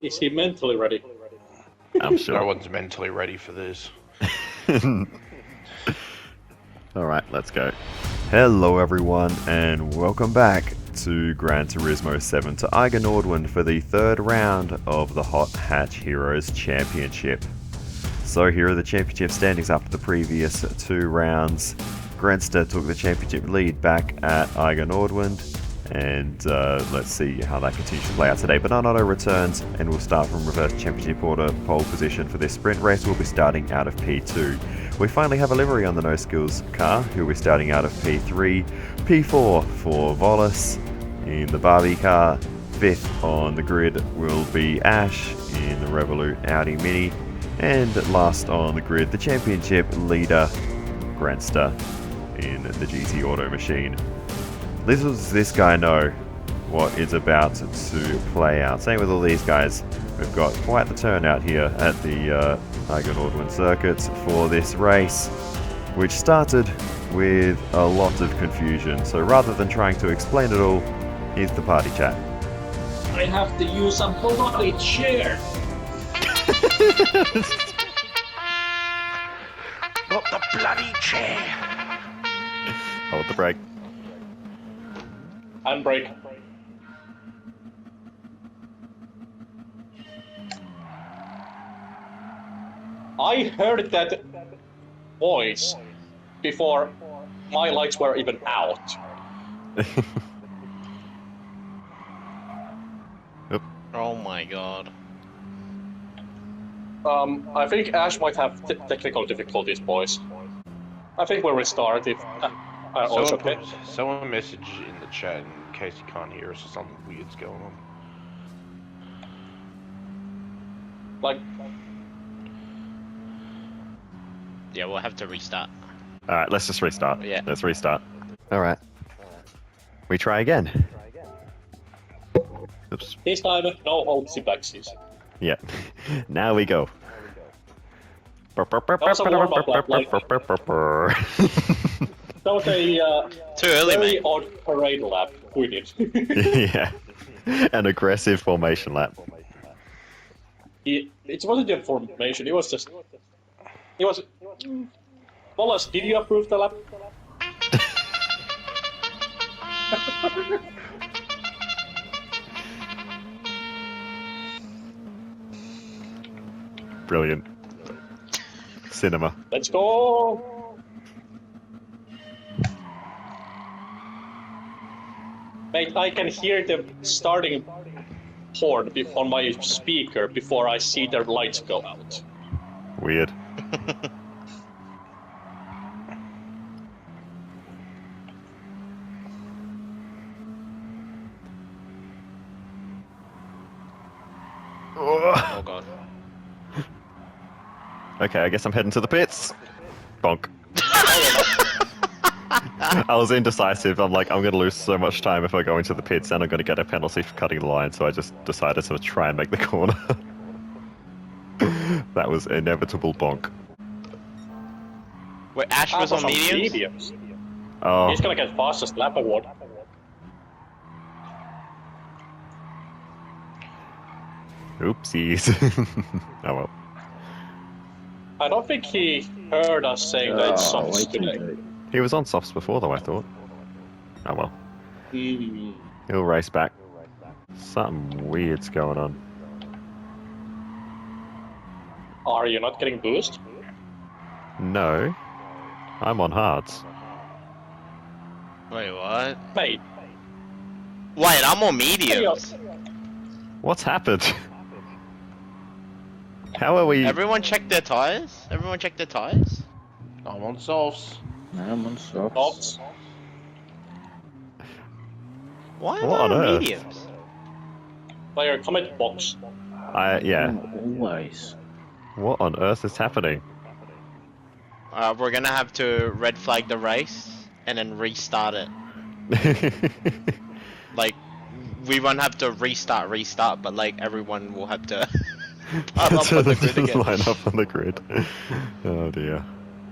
Is he mentally ready? I'm sure. No one's mentally ready for this. Alright, let's go. Hello everyone, and welcome back to Gran Turismo 7 to Eiger Nordwand for the third round of the Hot Hatch Heroes Championship. So here are the championship standings after the previous two rounds. Grenster took the championship lead back at Eiger Nordwand, and let's see how that continues to play out today. Banana returns, and we'll start from reverse championship order. Pole position for this sprint race will be starting out of P2. We finally have a livery on the No Skills car, who will be starting out of P3. P4 for Volas in the Barbie car. Fifth on the grid will be Ash in the Revolut Audi Mini. And last on the grid, the championship leader, Grenster, in the GT Auto Machine. Little does this guy know what is about to play out. Same with all these guys. We've got quite the turnout here at the Eiger Nordwand circuits for this race, which started with a lot of confusion. So rather than trying to explain it all, here's the party chat. I have to use a bloody chair. Not the bloody chair! Hold the brake. Handbrake. I heard that voice before my lights were even out. Oh my god. I think Ash might have technical difficulties, boys. I think we'll restart if also okay. Someone message in the chat in case you can't hear us or something weird's going on. Like, Yeah, we'll have to restart. Alright, let's just restart. Yeah. Let's restart. Alright. We try again. Oops. this time, no holdsy backsies. Yeah. Now we go. That was a warm-up lap, like- That was a Too early, very mate. odd parade lap we did. Yeah. An aggressive formation lap. It wasn't a formation, it was just... It was... Wallace, did you approve the lap? Brilliant. Cinema. Let's go! Mate, I can hear the starting horn on my speaker before I see their lights go out. Weird. Oh god. Okay, I guess I'm heading to the pits. Bonk. I was indecisive. I'm like, I'm going to lose so much time if I go into the pits, and I'm going to get a penalty for cutting the line, so I just decided to try and make the corner. That was inevitable bonk. Wait, Ash was on mediums? mediums. Oh, He's gonna get fastest lap award. oopsies. Oh well. I don't think he heard us saying that it's softs today. He was on softs before, though, I thought. Oh well. Hmm. He'll race back. Something weird's going on. Are you not getting boost? No. I'm on hards. Wait, what? Mate, Wait, I'm on mediums. What's happened? How are we... Everyone check their tires? Everyone check their tires? I'm on softs. I'm on softs. softs. Why am What I on on earth? mediums? Player comment box. Yeah. Always. What on earth is happening? We're gonna have to red flag the race and then restart it. Like, we won't have to restart, but like everyone will have to pile up on the grid again. Line up on the grid. Oh dear.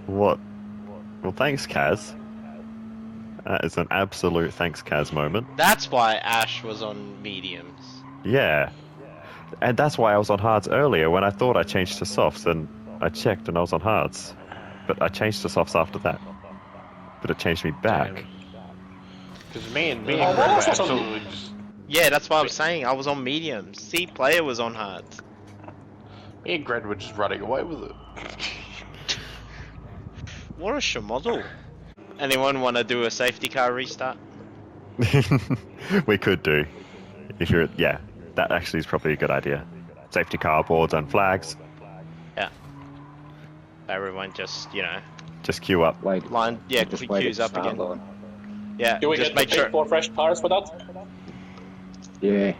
What? Well, thanks, Kaz. That is an absolute thanks, Kaz moment. That's why Ash was on mediums. Yeah. And that's why I was on hards earlier when I thought I changed to softs, and I checked and I was on hards. But I changed to softs after that. But it changed me back. Because me and Oh, Greg what were else was on- absolutely just... Yeah, that's what I'm saying. I was on mediums. C player was on hards. Me and Greg were just running away with it. What a schmozzle. Anyone want to do a safety car restart? We could do. If you're, yeah, that actually is probably a good idea. Safety car boards and flags. Yeah. Everyone just, you know, Just queue up. Wait. line, yeah, just quick wait queues at up the start again. line. Yeah, Do we just get make to sure. pay for fresh tires for that? Yeah,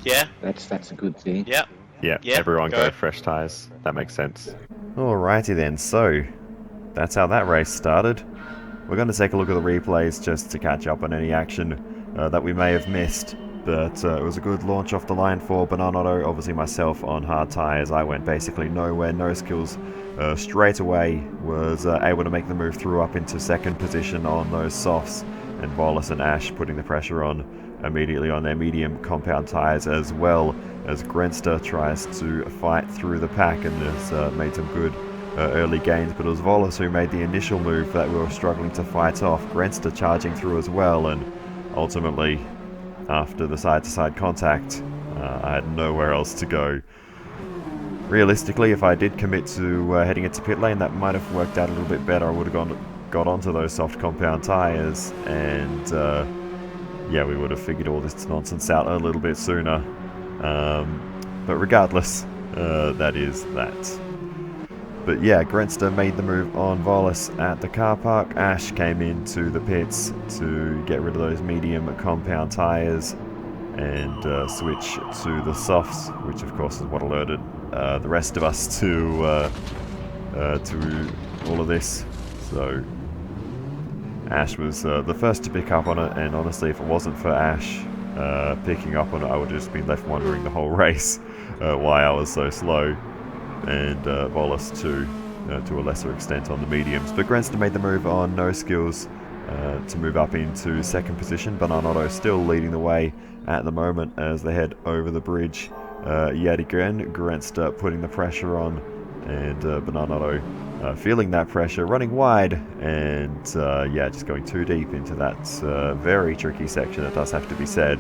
Yeah, that's a good thing. yeah. Yeah, Yeah, everyone go. go fresh tyres. That makes sense. Alrighty then, so that's how that race started. We're going to take a look at the replays just to catch up on any action that we may have missed. But it was a good launch off the line for Bananotto. Obviously myself on hard tyres. I went basically nowhere, no skills. Straight away was able to make the move through up into second position on those softs. And Wallace and Ash putting the pressure on immediately on their medium compound tyres, as well as Grenster tries to fight through the pack and has made some good early gains, but it was Wallace who made the initial move that we were struggling to fight off. Grenster charging through as well, and ultimately after the side-to-side contact I had nowhere else to go. Realistically, if I did commit to heading into pit lane, that might have worked out a little bit better. I would have got onto those soft compound tyres, and yeah, we would have figured all this nonsense out a little bit sooner. But regardless, that is that. But yeah, Grenster made the move on Wallace at the car park. Ash came into the pits to get rid of those medium compound tyres and switch to the softs, which of course is what alerted the rest of us to all of this. So Ash was the first to pick up on it, and honestly, if it wasn't for Ash picking up on it, I would have just been left wondering the whole race why I was so slow. And Wallace too, to a lesser extent on the mediums. But Grenster made the move on no skills to move up into second position. Bananotto still leading the way at the moment as they head over the bridge yet again. Grenster putting the pressure on, and Bananotto feeling that pressure, running wide, and yeah, just going too deep into that very tricky section, it does have to be said.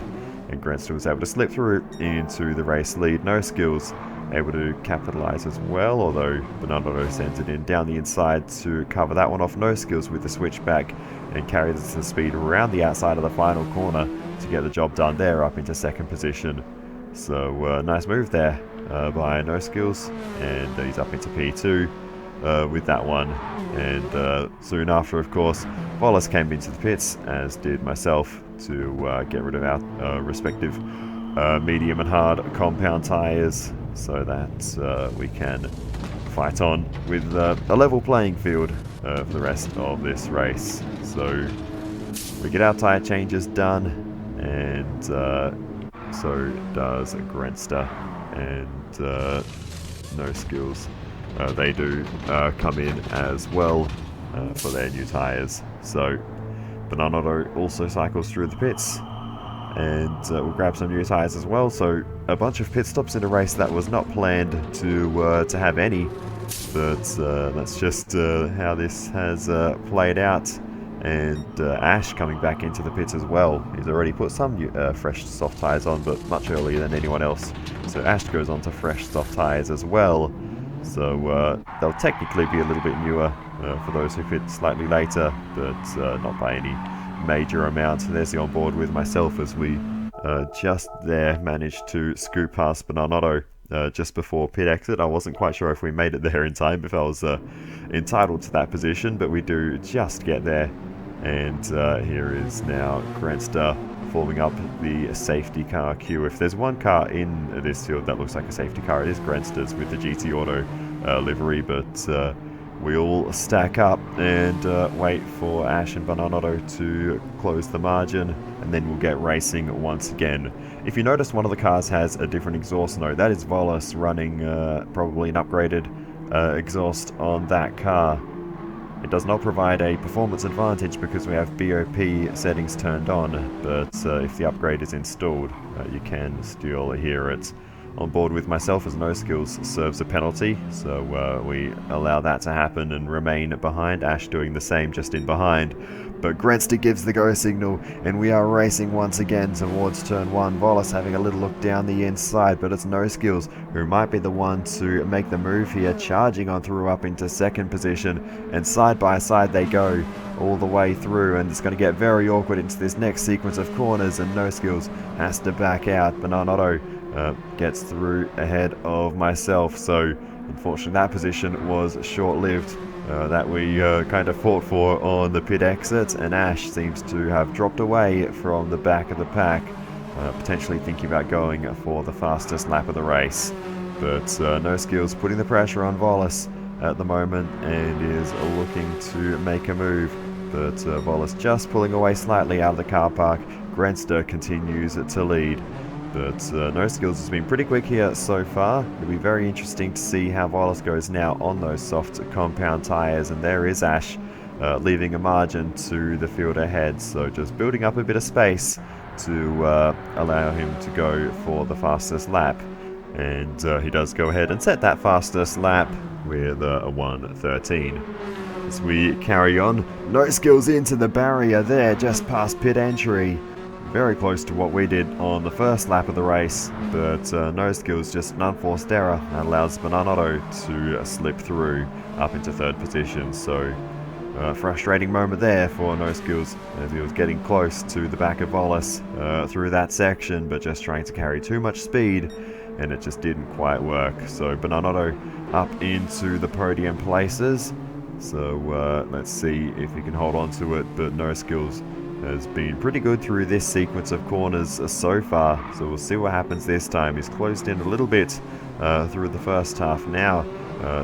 And Grenster was able to slip through into the race lead. No skills, able to capitalise as well, although Bananotto sends it in down the inside to cover that one off. No skills with the switchback and carries the speed around the outside of the final corner to get the job done there, up into second position. So nice move there by No Skills, and he's up into P2 with that one. And soon after, of course, Wallace came into the pits, as did myself, to get rid of our respective medium and hard compound tyres, so that we can fight on with a level playing field for the rest of this race. So we get our tyre changes done, and so does Grenster, and No Skills. They do come in as well for their new tyres. So Bananotto also cycles through the pits, and we'll grab some new tyres as well. So a bunch of pit stops in a race that was not planned to have any, but that's just how this has played out. And Ash coming back into the pits as well. He's already put some new, fresh soft tyres on, but much earlier than anyone else. So Ash goes on to fresh soft tyres as well. So they'll technically be a little bit newer for those who pit slightly later, but not by any major amount. There's the onboard with myself as we just there managed to scoop past Bananotto just before pit exit. I wasn't quite sure if we made it there in time, if I was entitled to that position, but we do just get there. And here is now Grenster forming up the safety car queue. If there's one car in this field that looks like a safety car, it is Grenster's with the GT Auto livery, but we all stack up and wait for Ash and Bananotto to close the margin, and then we'll get racing once again. If you notice, one of the cars has a different exhaust note. That is Wallace running probably an upgraded exhaust on that car. It does not provide a performance advantage because we have BOP settings turned on, but if the upgrade is installed, you can still hear it on board with myself as No Skills serves a penalty, so we allow that to happen and remain behind. Ash doing the same, just in behind. But Grenster gives the go signal, and we are racing once again towards turn 1. Volas having a little look down the inside, but it's No Skills who might be the one to make the move here, charging on through up into second position, and side by side they go all the way through, and it's going to get very awkward into this next sequence of corners, and No Skills has to back out. Bernardo gets through ahead of myself, so unfortunately that position was short-lived. That we kind of fought for on the pit exit, and Ash seems to have dropped away from the back of the pack, potentially thinking about going for the fastest lap of the race. But No Skills putting the pressure on Volas at the moment and is looking to make a move, but Volas just pulling away slightly out of the car park. Grenster continues to lead. But No Skills has been pretty quick here so far. It'll be very interesting to see how Volas goes now on those soft compound tyres. And there is Ash leaving a margin to the field ahead. So just building up a bit of space to allow him to go for the fastest lap. And he does go ahead and set that fastest lap with a 1:13. As we carry on, No Skills into the barrier there just past pit entry. Very close to what we did on the first lap of the race, but No Skills just an unforced error that allows Bernardo to slip through up into third position. So frustrating moment there for No Skills as he was getting close to the back of Volas through that section, but just trying to carry too much speed, and it just didn't quite work. So Bernardo up into the podium places. So let's see if he can hold on to it, but No Skills has been pretty good through this sequence of corners so far, so we'll see what happens this time. He's closed in a little bit through the first half. Now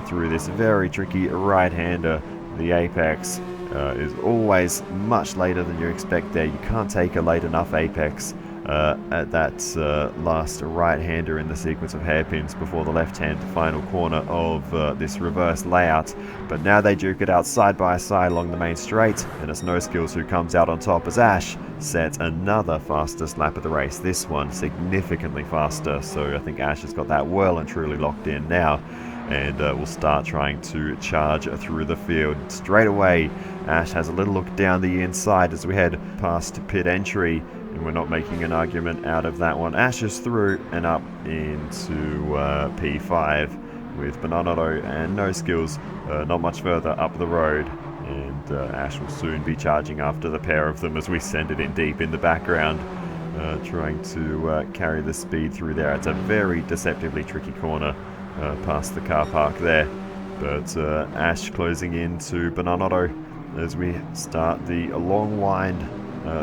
through this very tricky right-hander, the apex is always much later than you expect there. You can't take a late enough apex at that last right-hander in the sequence of hairpins before the left-hand final corner of this reverse layout. But now they duke it out side by side along the main straight, and it's No Skills who comes out on top as Ash sets another fastest lap of the race, this one significantly faster. So I think Ash has got that well and truly locked in now, and will start trying to charge through the field. Straight away, Ash has a little look down the inside as we head past pit entry, and we're not making an argument out of that one. Ash is through and up into P5 with Bernardo and No Skills not much further up the road, and Ash will soon be charging after the pair of them as we send it in deep in the background, trying to carry the speed through there. It's a very deceptively tricky corner past the car park there, but Ash closing into Bernardo as we start the long wind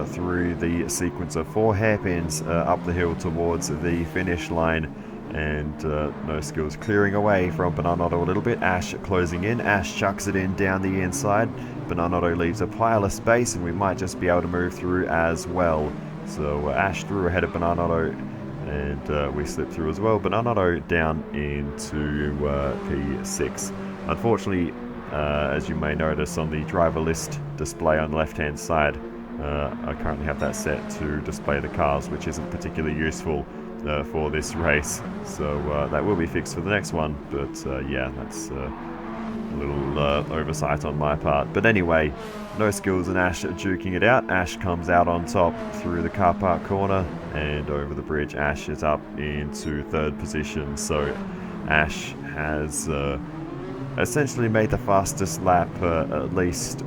through the sequence of 4 hairpins up the hill towards the finish line, and No Skills clearing away from Bernardo a little bit. Ash closing in. Ash chucks it in down the inside. Bernardo leaves a pile of space, and we might just be able to move through as well. So Ash through ahead of Bernardo, and we slip through as well. Bernardo down into P6. Unfortunately, as you may notice on the driver list display on the left hand side, I currently have that set to display the cars, which isn't particularly useful for this race, so that will be fixed for the next one. But yeah, that's a little oversight on my part. But anyway, No Skills and Ash duking it out. Ash comes out on top through the car park corner, and over the bridge Ash is up into third position. So Ash has essentially made the fastest lap, at least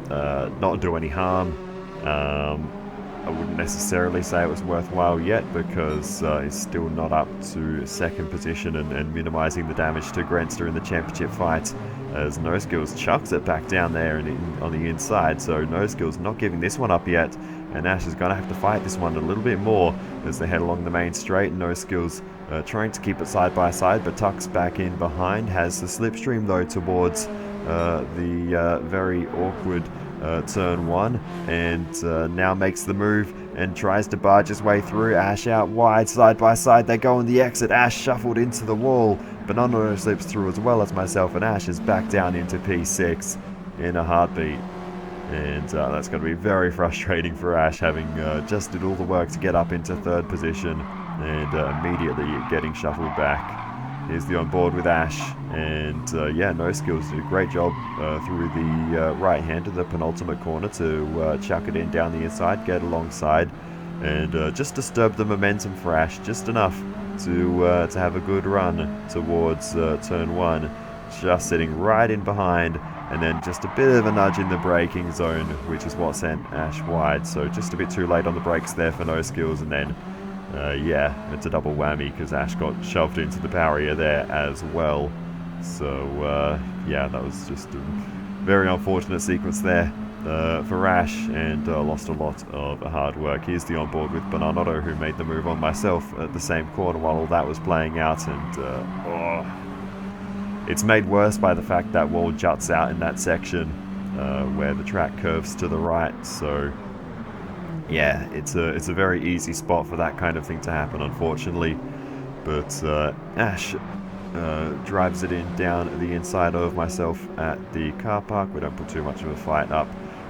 not do any harm. I wouldn't necessarily say it was worthwhile yet, because he's still not up to second position and minimising the damage to Grenster in the championship fight, as No Skills chucks it back down there and on the inside. So No Skills not giving this one up yet, and Ash is going to have to fight this one a little bit more as they head along the main straight. No Skills trying to keep it side by side, but tucks back in behind, has the slipstream though towards the very awkward turn 1, and now makes the move and tries to barge his way through. Ash out wide, side by side they go on the exit. Ash shuffled into the wall. Bernardo slips through as well as myself, and Ash is back down into P6 in a heartbeat. And that's going to be very frustrating for Ash, having just did all the work to get up into third position, and immediately getting shuffled back. Here's the onboard with Ash, and yeah, No Skills did a great job through the right hand to the penultimate corner to chuck it in down the inside, get alongside, and just disturb the momentum for Ash just enough to have a good run towards turn 1, just sitting right in behind, and then just a bit of a nudge in the braking zone, which is what sent Ash wide. So just a bit too late on the brakes there for No Skills, and then yeah, it's a double whammy because Ash got shoved into the barrier there as well. So yeah, that was just a very unfortunate sequence there for Ash, and lost a lot of hard work. Here's the onboard with Bananotto, who made the move on myself at the same corner while all that was playing out, and it's made worse by the fact that wall juts out in that section where the track curves to the right. So yeah, it's a very easy spot for that kind of thing to happen, unfortunately. But Ash drives it in down the inside of myself at the car park. We don't put too much of a fight up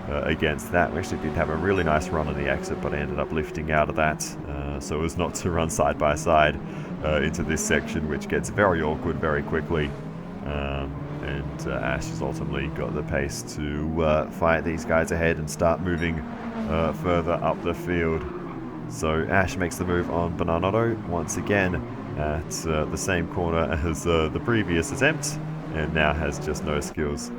against that. We actually did have a really nice run on the exit, but I ended up lifting out of that so as not to run side by side into this section, which gets very awkward very quickly. And Ash has ultimately got the pace to fight these guys ahead and start moving further up the field. So Ash makes the move on Bananotto once again at the same corner as the previous attempt, and now has just No Skills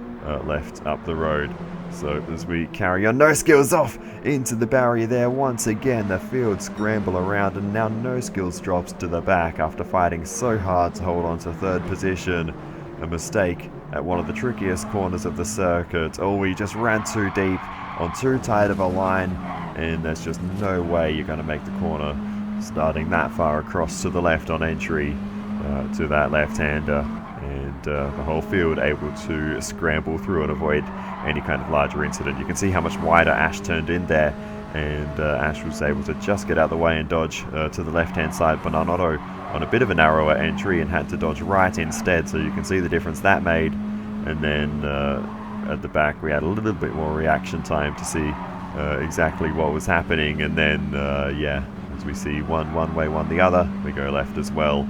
left up the road. So as we carry on, No Skills off into the barrier there once again. The field scramble around, and now No Skills drops to the back after fighting so hard to hold on to third position. A mistake at one of the trickiest corners of the circuit. Oh, we just ran too deep on too tight of a line, and there's just no way you're going to make the corner starting that far across to the left on entry to that left-hander, and the whole field able to scramble through and avoid any kind of larger incident. You can see how much wider Ash turned in there, and Ash was able to just get out of the way and dodge to the left-hand side. Bananotto on a bit of a narrower entry and had to dodge right instead, so you can see the difference that made. And then at the back we had a little bit more reaction time to see exactly what was happening, and then yeah, as we see one way, one the other, we go left as well,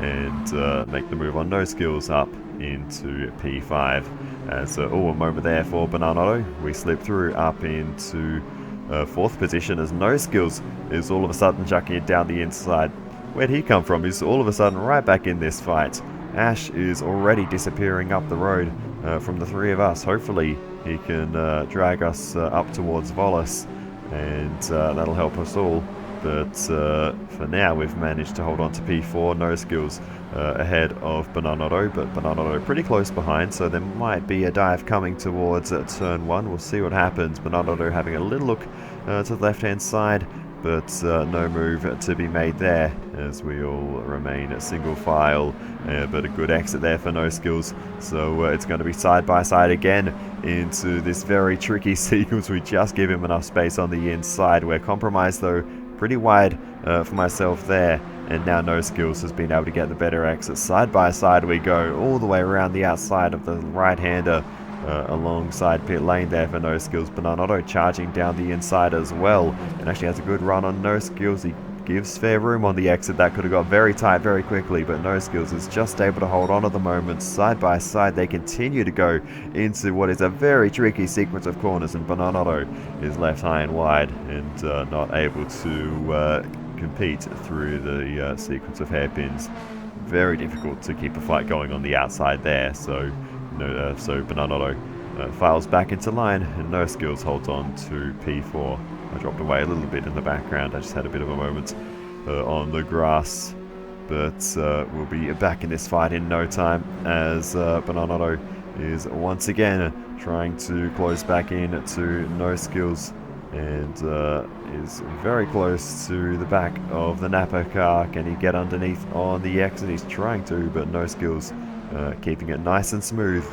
and make the move on No Skills up into P5. As a moment there for Bananotto, we slip through up into 4th position as No Skills is all of a sudden chucking it down the inside. Where'd he come from? He's all of a sudden right back in this fight. Ash is already disappearing up the road from the three of us. Hopefully he can drag us up towards Volas, and that'll help us all. But for now we've managed to hold on to P4. No Skills ahead of Bananotto, but Bananotto pretty close behind, so there might be a dive coming towards turn 1. We'll see what happens. Bananotto having a little look to the left hand side, but no move to be made there as we all remain single file, but a good exit there for No Skills. So it's going to be side by side again into this very tricky sequence. We just give him enough space on the inside. We're compromised though pretty wide for myself there, and now No Skills has been able to get the better exit. Side by side we go all the way around the outside of the right-hander alongside pit lane there for No Skills. Bananotto charging down the inside as well, and actually has a good run on No Skills. He gives fair room on the exit. That could have got very tight very quickly, but No Skills is just able to hold on at the moment. Side by side they continue to go into what is a very tricky sequence of corners, and Bananotto is left high and wide and not able to compete through the sequence of hairpins. Very difficult to keep a fight going on the outside there, so so Bananotto files back into line, and No Skills holds on to P4. I dropped away a little bit in the background. I just had a bit of a moment on the grass, but we'll be back in this fight in no time as Bananotto is once again trying to close back in to No Skills, and is very close to the back of the Napa car. Can he get underneath on the exit? He's trying to, but No Skills keeping it nice and smooth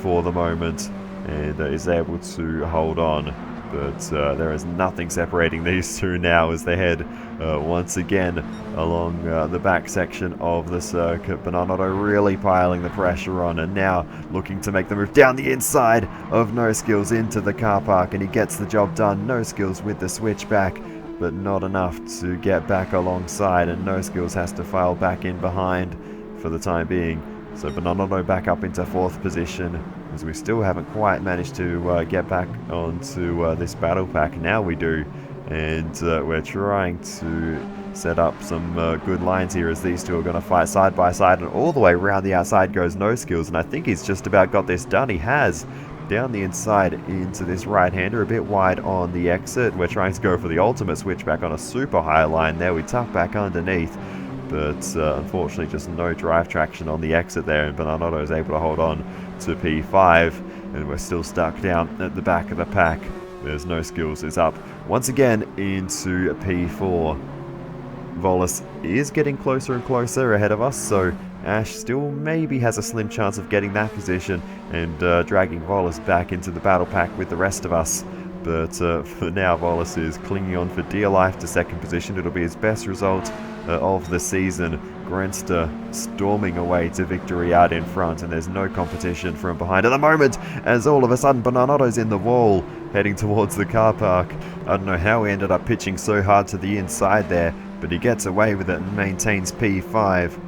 for the moment, and is able to hold on. But there is nothing separating these two now as they head once again along the back section of the circuit. Bananotto really piling the pressure on, and now looking to make the move down the inside of No Skills into the car park, and he gets the job done. No Skills with the switchback, but not enough to get back alongside, and No Skills has to file back in behind for the time being. So Bananotto back up into 4th position, as we still haven't quite managed to get back onto this battle pack. Now we do, and we're trying to set up some good lines here, as these two are going to fight side by side, and all the way around the outside goes No Skills, and I think he's just about got this done. He has. Down the inside into this right-hander, a bit wide on the exit. We're trying to go for the ultimate switchback on a super high line there. We tuck back underneath, but unfortunately just no drive traction on the exit there, and Bananotto is able to hold on to P5, and we're still stuck down at the back of the pack. There's No Skills is up once again into P4. Volus is getting closer and closer ahead of us, so Ash still maybe has a slim chance of getting that position and dragging Volus back into the battle pack with the rest of us. But for now, Volus is clinging on for dear life to 2nd position. It'll be his best result of the season. Grenster storming away to victory out in front, and there's no competition from behind at the moment, as all of a sudden Bananotto's in the wall heading towards the car park. I don't know how he ended up pitching so hard to the inside there, but he gets away with it and maintains P5.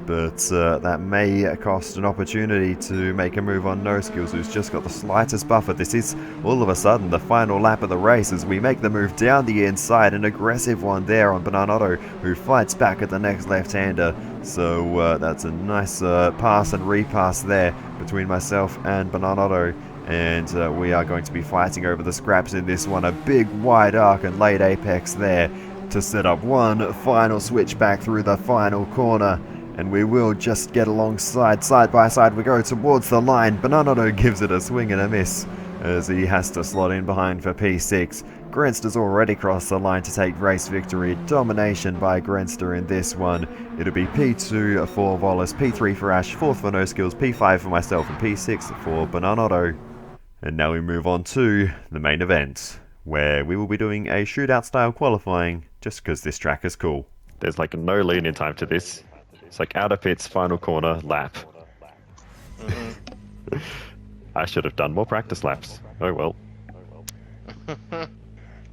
But that may cost an opportunity to make a move on No Skills, who's just got the slightest buffer. This is all of a sudden the final lap of the race as we make the move down the inside. An aggressive one there on Bananotto, who fights back at the next left-hander. So that's a nice pass and repass there between myself and Bananotto. And we are going to be fighting over the scraps in this one. A big wide arc and late apex there to set up one final switchback through the final corner. And we will just get alongside, side by side we go towards the line. Bananotto gives it a swing and a miss as he has to slot in behind for P6. Grenster's already crossed the line to take race victory. Domination by Grenster in this one. It'll be P2 for Volus, P3 for Ash, 4th for No Skills, P5 for myself, and P6 for Bananotto. And now we move on to the main event, where we will be doing a shootout style qualifying, just because this track is cool. There's like no lean in time to this. It's like out of pits, final corner, lap. I should have done more practice laps. Oh well.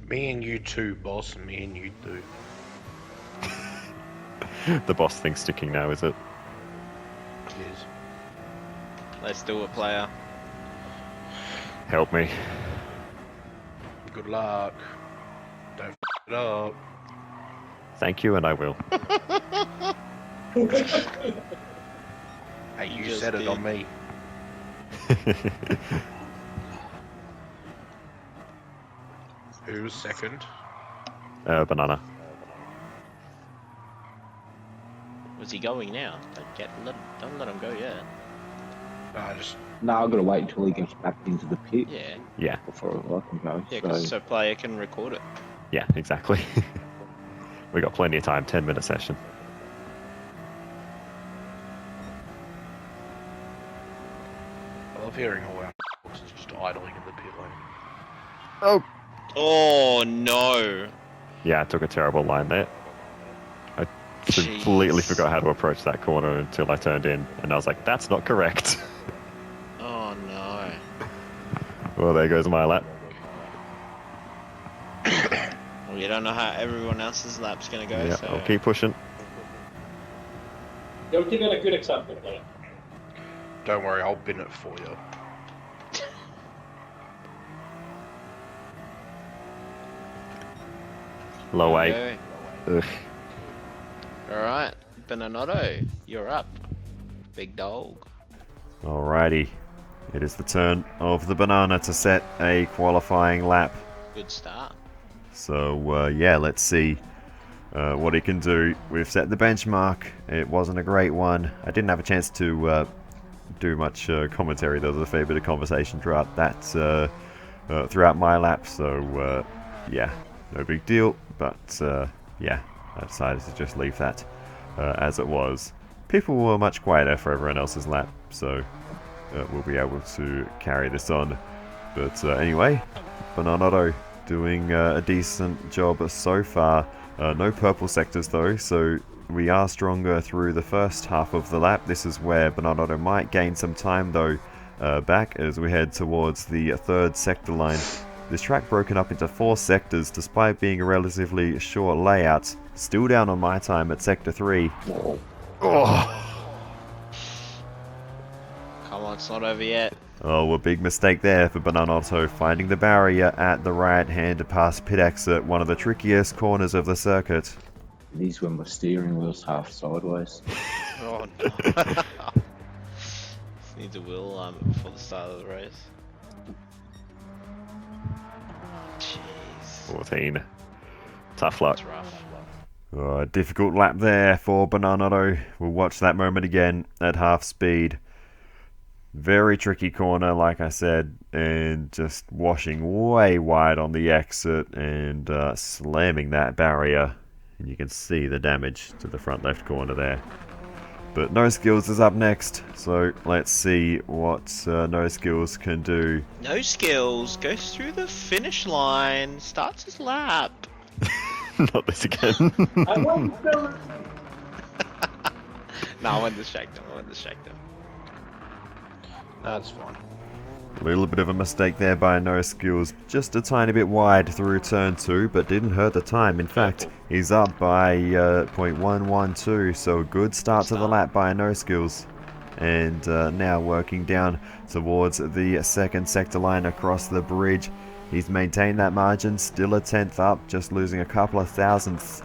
Me and you too, boss. Me and you too. The boss thing's sticking now, is it? Yes. Let's do it, player. Help me. Good luck. Don't f it up. Thank you, and I will. Hey, you Just said it did. on me. Who's second? Banana. Where's he going now? Don't let him go yet. I just Now I've got to wait until he gets back into the pit Yeah. Yeah, before I can go. Yeah, so, so player can record it. yeah, exactly. We got plenty of time, 10-minute session. I love hearing all our horses just idling in the pit lane. Oh! Oh no! Yeah, I took a terrible line there. I completely Jeez. forgot how to approach that corner until I turned in, and I was like, that's not correct. Oh no. Well, there goes my lap. Well, you don't know how everyone else's lap's gonna go, Yeah, so... I'll keep pushing. You're giving a good example there. Don't worry, I'll bin it for you. Low 8. Okay. Ugh. Alright, Bananotto, you're up. Big dog. Alrighty. It is the turn of the banana to set a qualifying lap. Good start. So, yeah, let's see what he can do. We've set the benchmark. It wasn't a great one. I didn't have a chance to do much commentary. There was a fair bit of conversation throughout that, throughout my lap. So, yeah, no big deal. But, yeah, I decided to just leave that as it was. People were much quieter for everyone else's lap, so we'll be able to carry this on. But anyway, Bananotto doing a decent job so far. No purple sectors though, so we are stronger through the first half of the lap. This is where Bananotto might gain some time though back as we head towards the third sector line. This track broken up into 4 sectors despite being a relatively short layout. Still down on my time at sector 3. Oh, Come on, it's not over yet. a big mistake there for Bananotto, finding the barrier at the right hand past pit exit, one of the trickiest corners of the circuit. These when my steering wheel's half sideways. Oh no. Just need a wheel alignment before the start of the race. Jeez. 14. Tough luck. That's rough. Difficult lap there for Bananotto. We'll watch that moment again at half speed. Very tricky corner, like I said, and just washing way wide on the exit and slamming that barrier. And you can see the damage to the front left corner there. But No Skills is up next, so let's see what No Skills can do. No Skills goes through the finish line, starts his lap. Not this again. I won't do it. No, I went distract him. That's fine. A little bit of a mistake there by No Skills, just a tiny bit wide through turn 2, but didn't hurt the time. In fact, he's up by 0.112, so a good start to the lap by No Skills. And now working down towards the second sector line across the bridge. He's maintained that margin, still a 10th up, just losing a couple of thousandths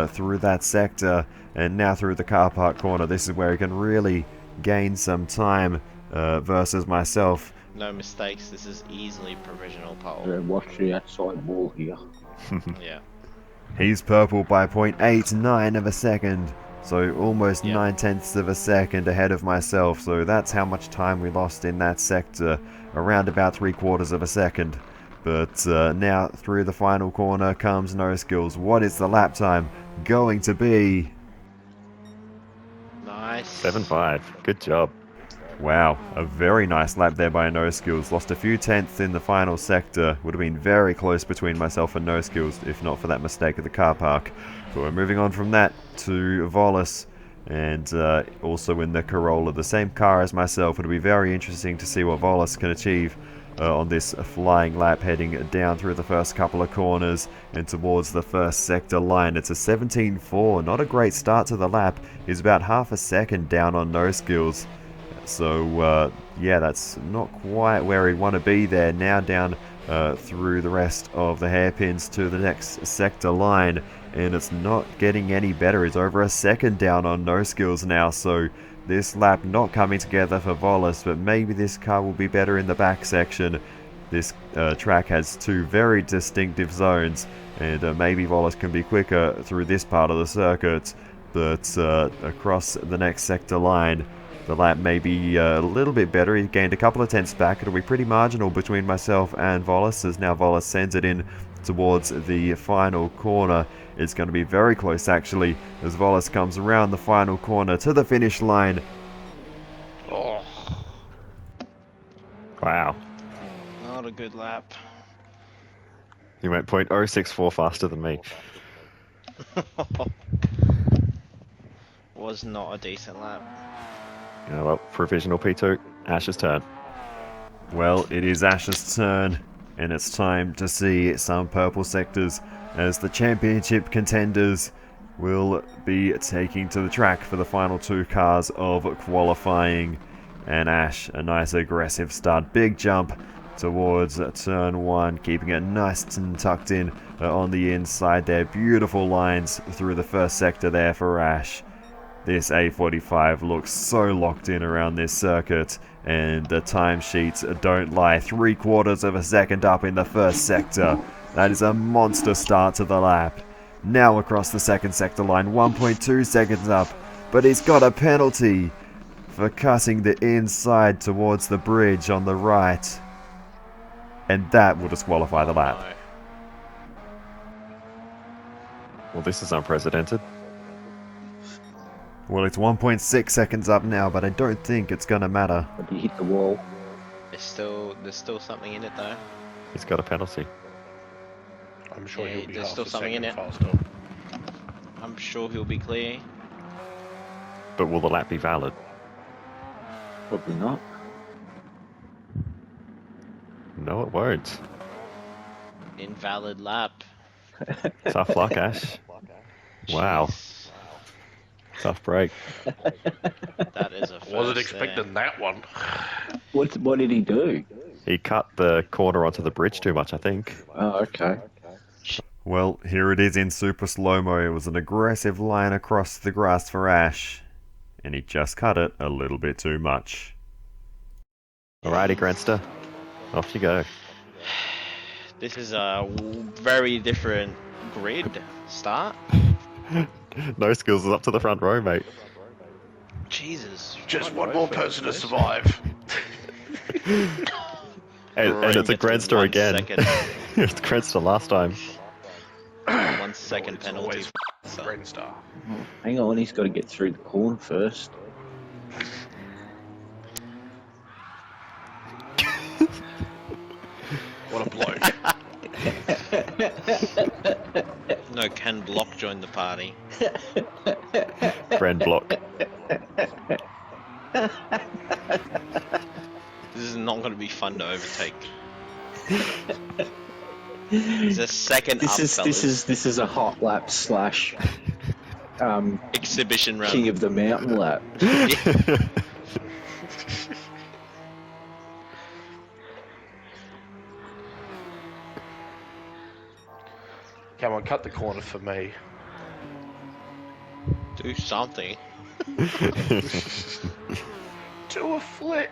through that sector. And now through the car park corner, this is where he can really gain some time versus myself. No mistakes, this is easily provisional pole. Watch the outside wall here. Yeah. He's purple by 0.89 of a second, so almost 9/10ths of a second ahead of myself. So that's how much time we lost in that sector, around about 3/4 of a second. But now through the final corner comes No Skills. What is the lap time going to be? Nice. 7.5. Good job. Wow, a very nice lap there by No Skills. Lost a few tenths in the final sector. Would have been very close between myself and No Skills if not for that mistake at the car park. But we're moving on from that to Volis, and also in the Corolla, the same car as myself. It'll be very interesting to see what Volis can achieve on this flying lap, heading down through the first couple of corners and towards the first sector line. It's a 17.4, not a great start to the lap. He's about half a second down on No Skills. So yeah, that's not quite where we want to be there. Now down through the rest of the hairpins to the next sector line, and it's not getting any better. He's over a second down on No Skills now, so this lap not coming together for Volis, but maybe this car will be better in the back section. This track has 2 very distinctive zones, and maybe Volis can be quicker through this part of the circuit, but across the next sector line, the lap may be a little bit better. He gained a couple of tenths back. It'll be pretty marginal between myself and Volis, as now Volis sends it in towards the final corner. It's going to be very close, actually, as Volis comes around the final corner to the finish line. Oh. Wow. Not a good lap. He went 0.064 faster than me. Was not a decent lap. Yeah, well, provisional P2. Ash's turn. Well, it is Ash's turn, and it's time to see some purple sectors as the championship contenders will be taking to the track for the final 2 cars of qualifying. And Ash, a nice aggressive start. Big jump towards turn 1, keeping it nice and tucked in on the inside there. Beautiful lines through the first sector there for Ash. This A45 looks so locked in around this circuit, and the timesheets don't lie. 3/4 of a second up in the first sector. That is a monster start to the lap. Now across the second sector line, 1.2 seconds up, but he's got a penalty for cutting the inside towards the bridge on the right, and that will disqualify the lap. Well, this is unprecedented. Well, it's 1.6 seconds up now, but I don't think it's gonna matter. But he hit the wall. There's still something in it though. He's got a penalty. I'm sure Yeah, he'll be there's half still a something in second it. faster. I'm sure he'll be clear. But will the lap be valid? Probably not. No, it won't. Invalid lap. Tough luck, Ash. Wow. Jeez. Tough break. That is a first Wasn't expecting that one. What did he do? He cut the corner onto the bridge too much, I think. Oh, okay. Well, here it is in super slow-mo. It was an aggressive line across the grass for Ash, and he just cut it a little bit too much. Alrighty, Grandster, off you go. This is a very different grid start. No skills is up to the front row, mate. Jesus. Just one more person to survive. And it's a Grandster again. It's Grandster last time. 1 second It's penalty. always Grandster. Hang on, he's got to get through the corn first. What a bloke. No, Ken Block joined the party. Grand block. This is not going to be fun to overtake. It's a second This up, is fellas. this is a hot lap slash Exhibition round. king of the mountain lap. Come on, cut the corner for me. Do something. Do a flip.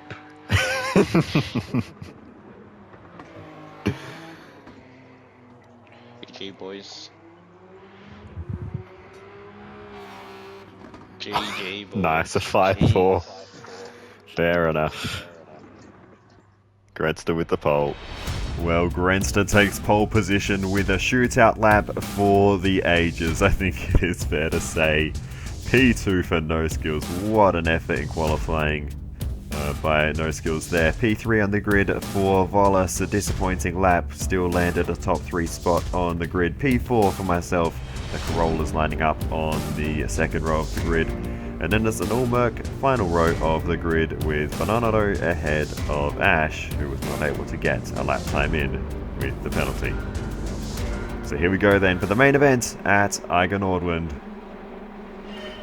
GG, boys. GG, boys. Nice, a 5-4. Fair enough. Grandster with the pole. Well, Grandster takes pole position with a shootout lap for the ages, I think it is fair to say. P2 for No Skills. What an effort in qualifying by No Skills there. P3 on the grid for Volas. A disappointing lap. Still landed a top 3 spot on the grid. P4 for myself. The Corolla's lining up on the second row of the grid. And then there's an all-merc final row of the grid with Bananato ahead of Ash, who was not able to get a lap time in with the penalty. So here we go then for the main event at Eiger Nordwand.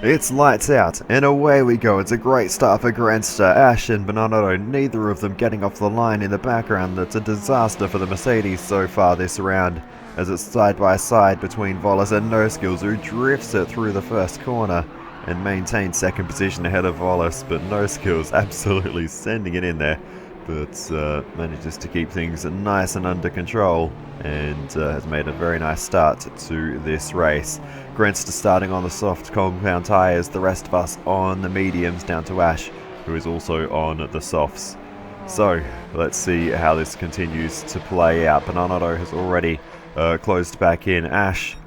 It's lights out, and away we go. It's a great start for Grandster, Ash and Bananato, neither of them getting off the line in the background. That's a disaster for the Mercedes so far this round, as it's side by side between Volas and No Skills, who drifts it through the first corner and maintains second position ahead of Volas, but No Skills absolutely sending it in there, but manages to keep things nice and under control, and has made a very nice start to this race. Grandster starting on the soft compound tyres, the rest of us on the mediums, down to Ash, who is also on the softs. So let's see how this continues to play out. Bananato has already closed back in. Ash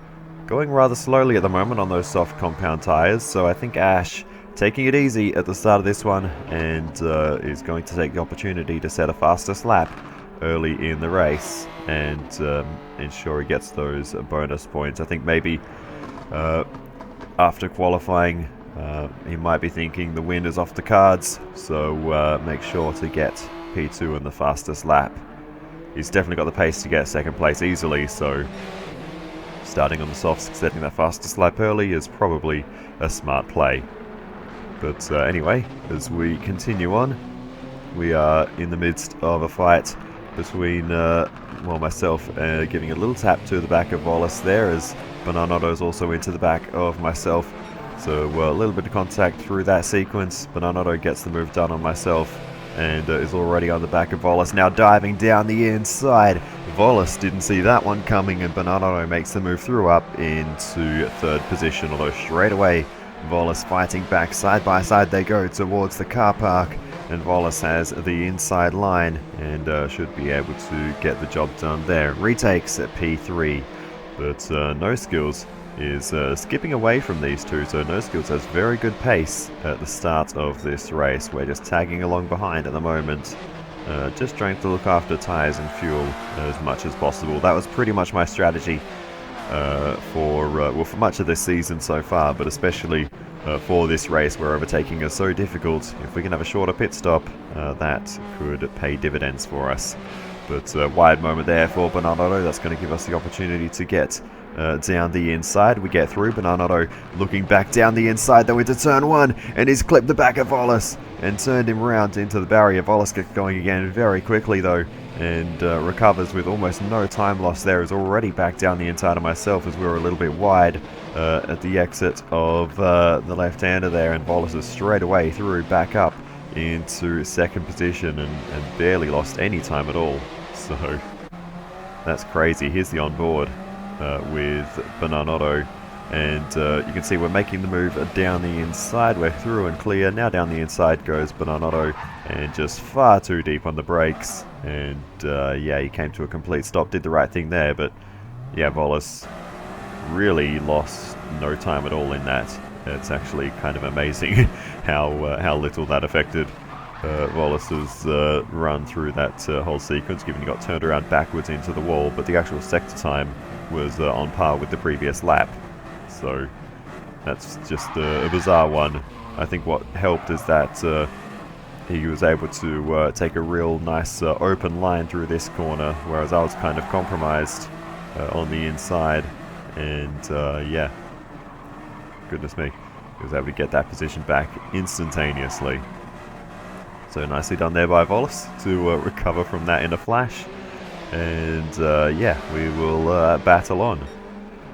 going rather slowly at the moment on those soft compound tyres, so I think Ash taking it easy at the start of this one, and is going to take the opportunity to set a fastest lap early in the race and ensure he gets those bonus points. I think maybe after qualifying he might be thinking the win is off the cards, so make sure to get P2 in the fastest lap. He's definitely got the pace to get second place easily, so starting on the softs, setting that fastest lap early is probably a smart play. But anyway, as we continue on, we are in the midst of a fight between, myself giving a little tap to the back of Volas there, as Bananato is also into the back of myself. So a little bit of contact through that sequence. Bananato gets the move done on myself and is already on the back of Volas, now diving down the inside. Volas didn't see that one coming, and Bananato makes the move through up into third position, although straight away Volas fighting back. Side by side they go towards the car park, and Volas has the inside line and should be able to get the job done there. Retakes at P3, but No Skills is skipping away from these two, so No Skills has very good pace at the start of this race. We're just tagging along behind at the moment, just trying to look after tyres and fuel as much as possible. That was pretty much my strategy for much of this season so far, but especially for this race where overtaking is so difficult. If we can have a shorter pit stop, that could pay dividends for us. But wide moment there for Bernardo. That's going to give us the opportunity to get down the inside. We get through. Bernardo looking back down the inside, though, into turn 1, and he's clipped the back of Wallace and turned him round into the barrier. Wallace gets going again very quickly, though, and recovers with almost no time lost there. Is already back down the inside of myself as we were a little bit wide at the exit of the left-hander there, and Wallace is straight away through back up into second position and barely lost any time at all. So that's crazy. Here's the onboard with Bernardo, and you can see we're making the move down the inside. We're through and clear. Now down the inside goes Bernardo, and just far too deep on the brakes, and yeah, he came to a complete stop. Did the right thing there, but yeah, Wallace really lost no time at all in that. It's actually kind of amazing how little that affected Wallace's run through that whole sequence, given he got turned around backwards into the wall, but the actual sector time was on par with the previous lap. So that's just a bizarre one. I think what helped is that he was able to take a real nice open line through this corner, whereas I was kind of compromised on the inside, and yeah, goodness me, he was able to get that position back instantaneously. So nicely done there by Wallace to recover from that in a flash. And yeah, we will battle on.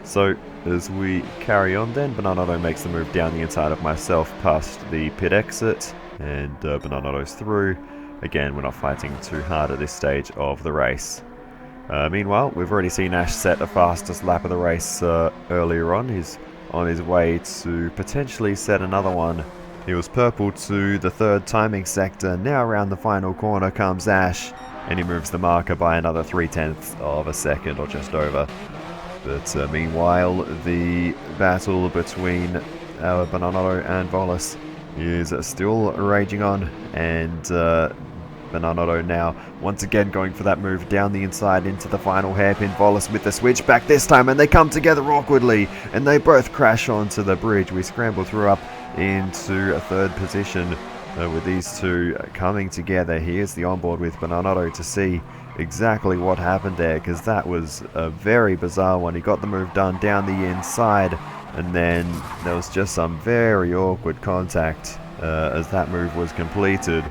So as we carry on then, Bernardo makes the move down the inside of myself past the pit exit, and Bernardo's through. Again, we're not fighting too hard at this stage of the race. Meanwhile, we've already seen Ash set the fastest lap of the race earlier on. He's on his way to potentially set another one. He was purple to the third timing sector. Now around the final corner comes Ash, and he moves the marker by another 0.3 of a second, or just over. But meanwhile, the battle between Bernardo and Wallace is still raging on, and Bernardo now once again going for that move down the inside into the final hairpin. Wallace with the switch back this time, and they come together awkwardly, and they both crash onto the bridge. We scramble through up into a third position with these two coming together. Here's the onboard with Bernardo to see exactly what happened there, because that was a very bizarre one. He got the move done down the inside, and then there was just some very awkward contact as that move was completed.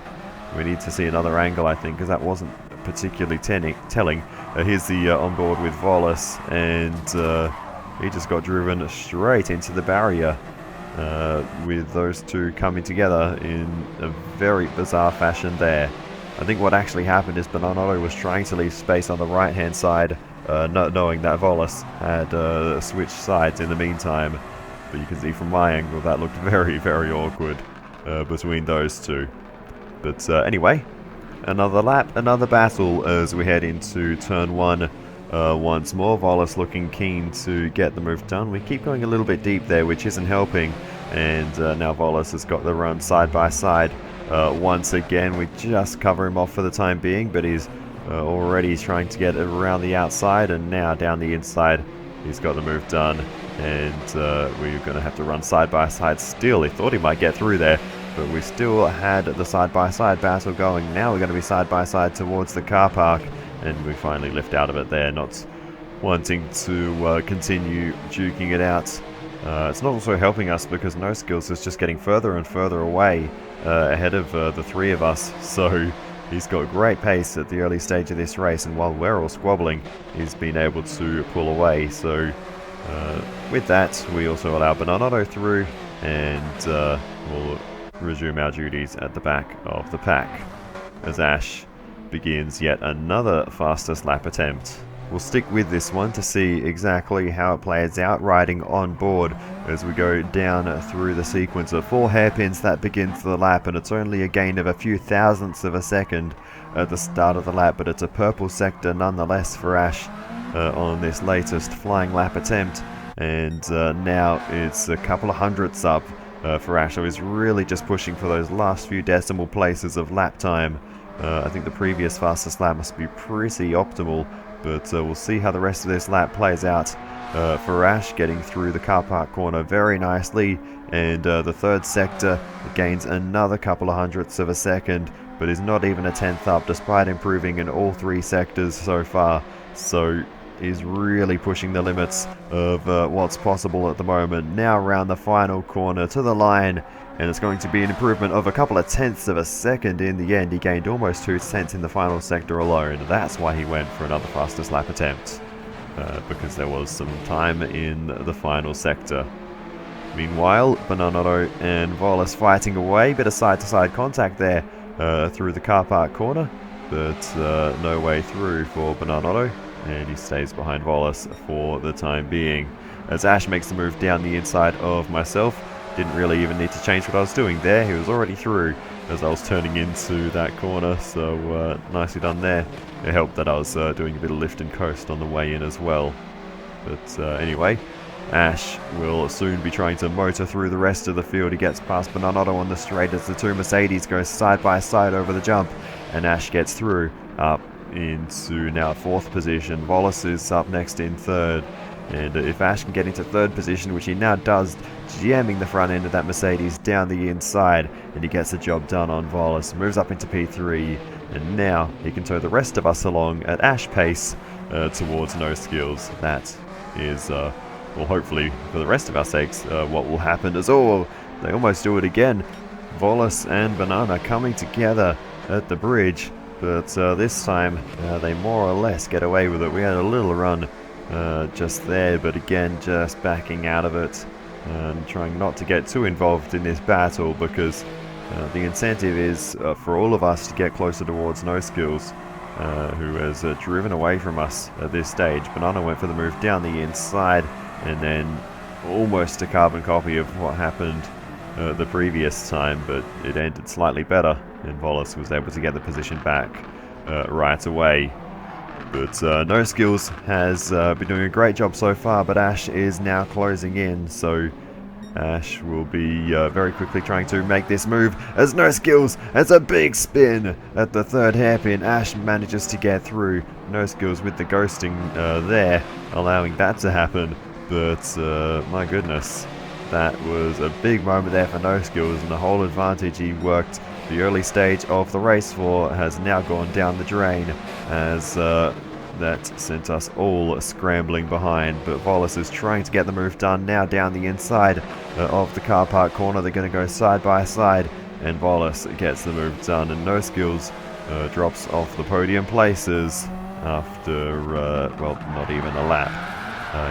We need to see another angle, I think, because that wasn't particularly telling. Here's the onboard with Wallace, and he just got driven straight into the barrier with those two coming together in a very bizarre fashion there. I think what actually happened is Bernardo was trying to leave space on the right-hand side, not knowing that Wallace had switched sides in the meantime. But you can see from my angle that looked very, very awkward between those two. But anyway, another lap, another battle as we head into turn 1 once more. Wallace looking keen to get the move done. We keep going a little bit deep there, which isn't helping. And now Wallace has got the run side by side. Once again, we just cover him off for the time being, but he's already trying to get around the outside, and now down the inside he's got the move done, and we're going to have to run side by side still. He thought he might get through there, but we still had the side by side battle going. Now we're going to be side by side towards the car park, and we finally lift out of it there, not wanting to continue duking it out. It's not also helping us because No Skills is just getting further and further away ahead of the three of us, so he's got great pace at the early stage of this race, and while we're all squabbling, he's been able to pull away. So with that, we also allow Bernardo through, and we'll resume our duties at the back of the pack as Ash begins yet another fastest lap attempt. We'll stick with this one to see exactly how it plays out, riding on board as we go down through the sequence of 4 hairpins that begins the lap, and it's only a gain of a few thousandths of a second at the start of the lap, but it's a purple sector nonetheless for Ash on this latest flying lap attempt, and now it's a couple of hundredths up for Ash, so he's really just pushing for those last few decimal places of lap time. I think the previous fastest lap must be pretty optimal, but we'll see how the rest of this lap plays out for Ash, getting through the car park corner very nicely, and the third sector gains another couple of hundredths of a second, but is not even a tenth up despite improving in all 3 sectors so far. So he's really pushing the limits of what's possible at the moment. Now around the final corner to the line, and it's going to be an improvement of a couple of tenths of a second in the end. He gained almost 2 tenths in the final sector alone. That's why he went for another fastest lap attempt, because there was some time in the final sector. Meanwhile, Bonanotto and Volas fighting away. Bit of side-to-side contact there through the car park corner, but no way through for Bonanotto, and he stays behind Volas for the time being. As Ash makes the move down the inside of myself, didn't really even need to change what I was doing there. He was already through as I was turning into that corner, so nicely done there. It helped that I was doing a bit of lift and coast on the way in as well. But anyway, Ash will soon be trying to motor through the rest of the field. He gets past Bonanotto on the straight as the 2 Mercedes go side by side over the jump, and Ash gets through up into now 4th position. Volas is up next in 3rd, and if Ash can get into 3rd position, which he now does, jamming the front end of that Mercedes down the inside, and he gets the job done on Volas, moves up into P3, and now he can tow the rest of us along at Ash pace towards no skills. That is well, hopefully for the rest of our sakes, what will happen is, oh, they almost do it again. Volas and Banana coming together at the bridge, but this time they more or less get away with it. We had a little run just there, but again, just backing out of it and trying not to get too involved in this battle, because the incentive is for all of us to get closer towards No Skills, who has driven away from us at this stage. Banana went for the move down the inside, and then almost a carbon copy of what happened the previous time, but it ended slightly better, and Volas was able to get the position back right away. But No Skills has been doing a great job so far, but Ash is now closing in, so Ash will be very quickly trying to make this move as No Skills has a big spin at the 3rd hairpin. Ash manages to get through. No Skills with the ghosting there, allowing that to happen. But my goodness, that was a big moment there for No Skills, and the whole advantage he worked the early stage of the race for has now gone down the drain, as that sent us all scrambling behind. But Volas is trying to get the move done now down the inside of the car park corner. They're going to go side by side, and Volas gets the move done, and No Skills drops off the podium places after, well, not even a lap.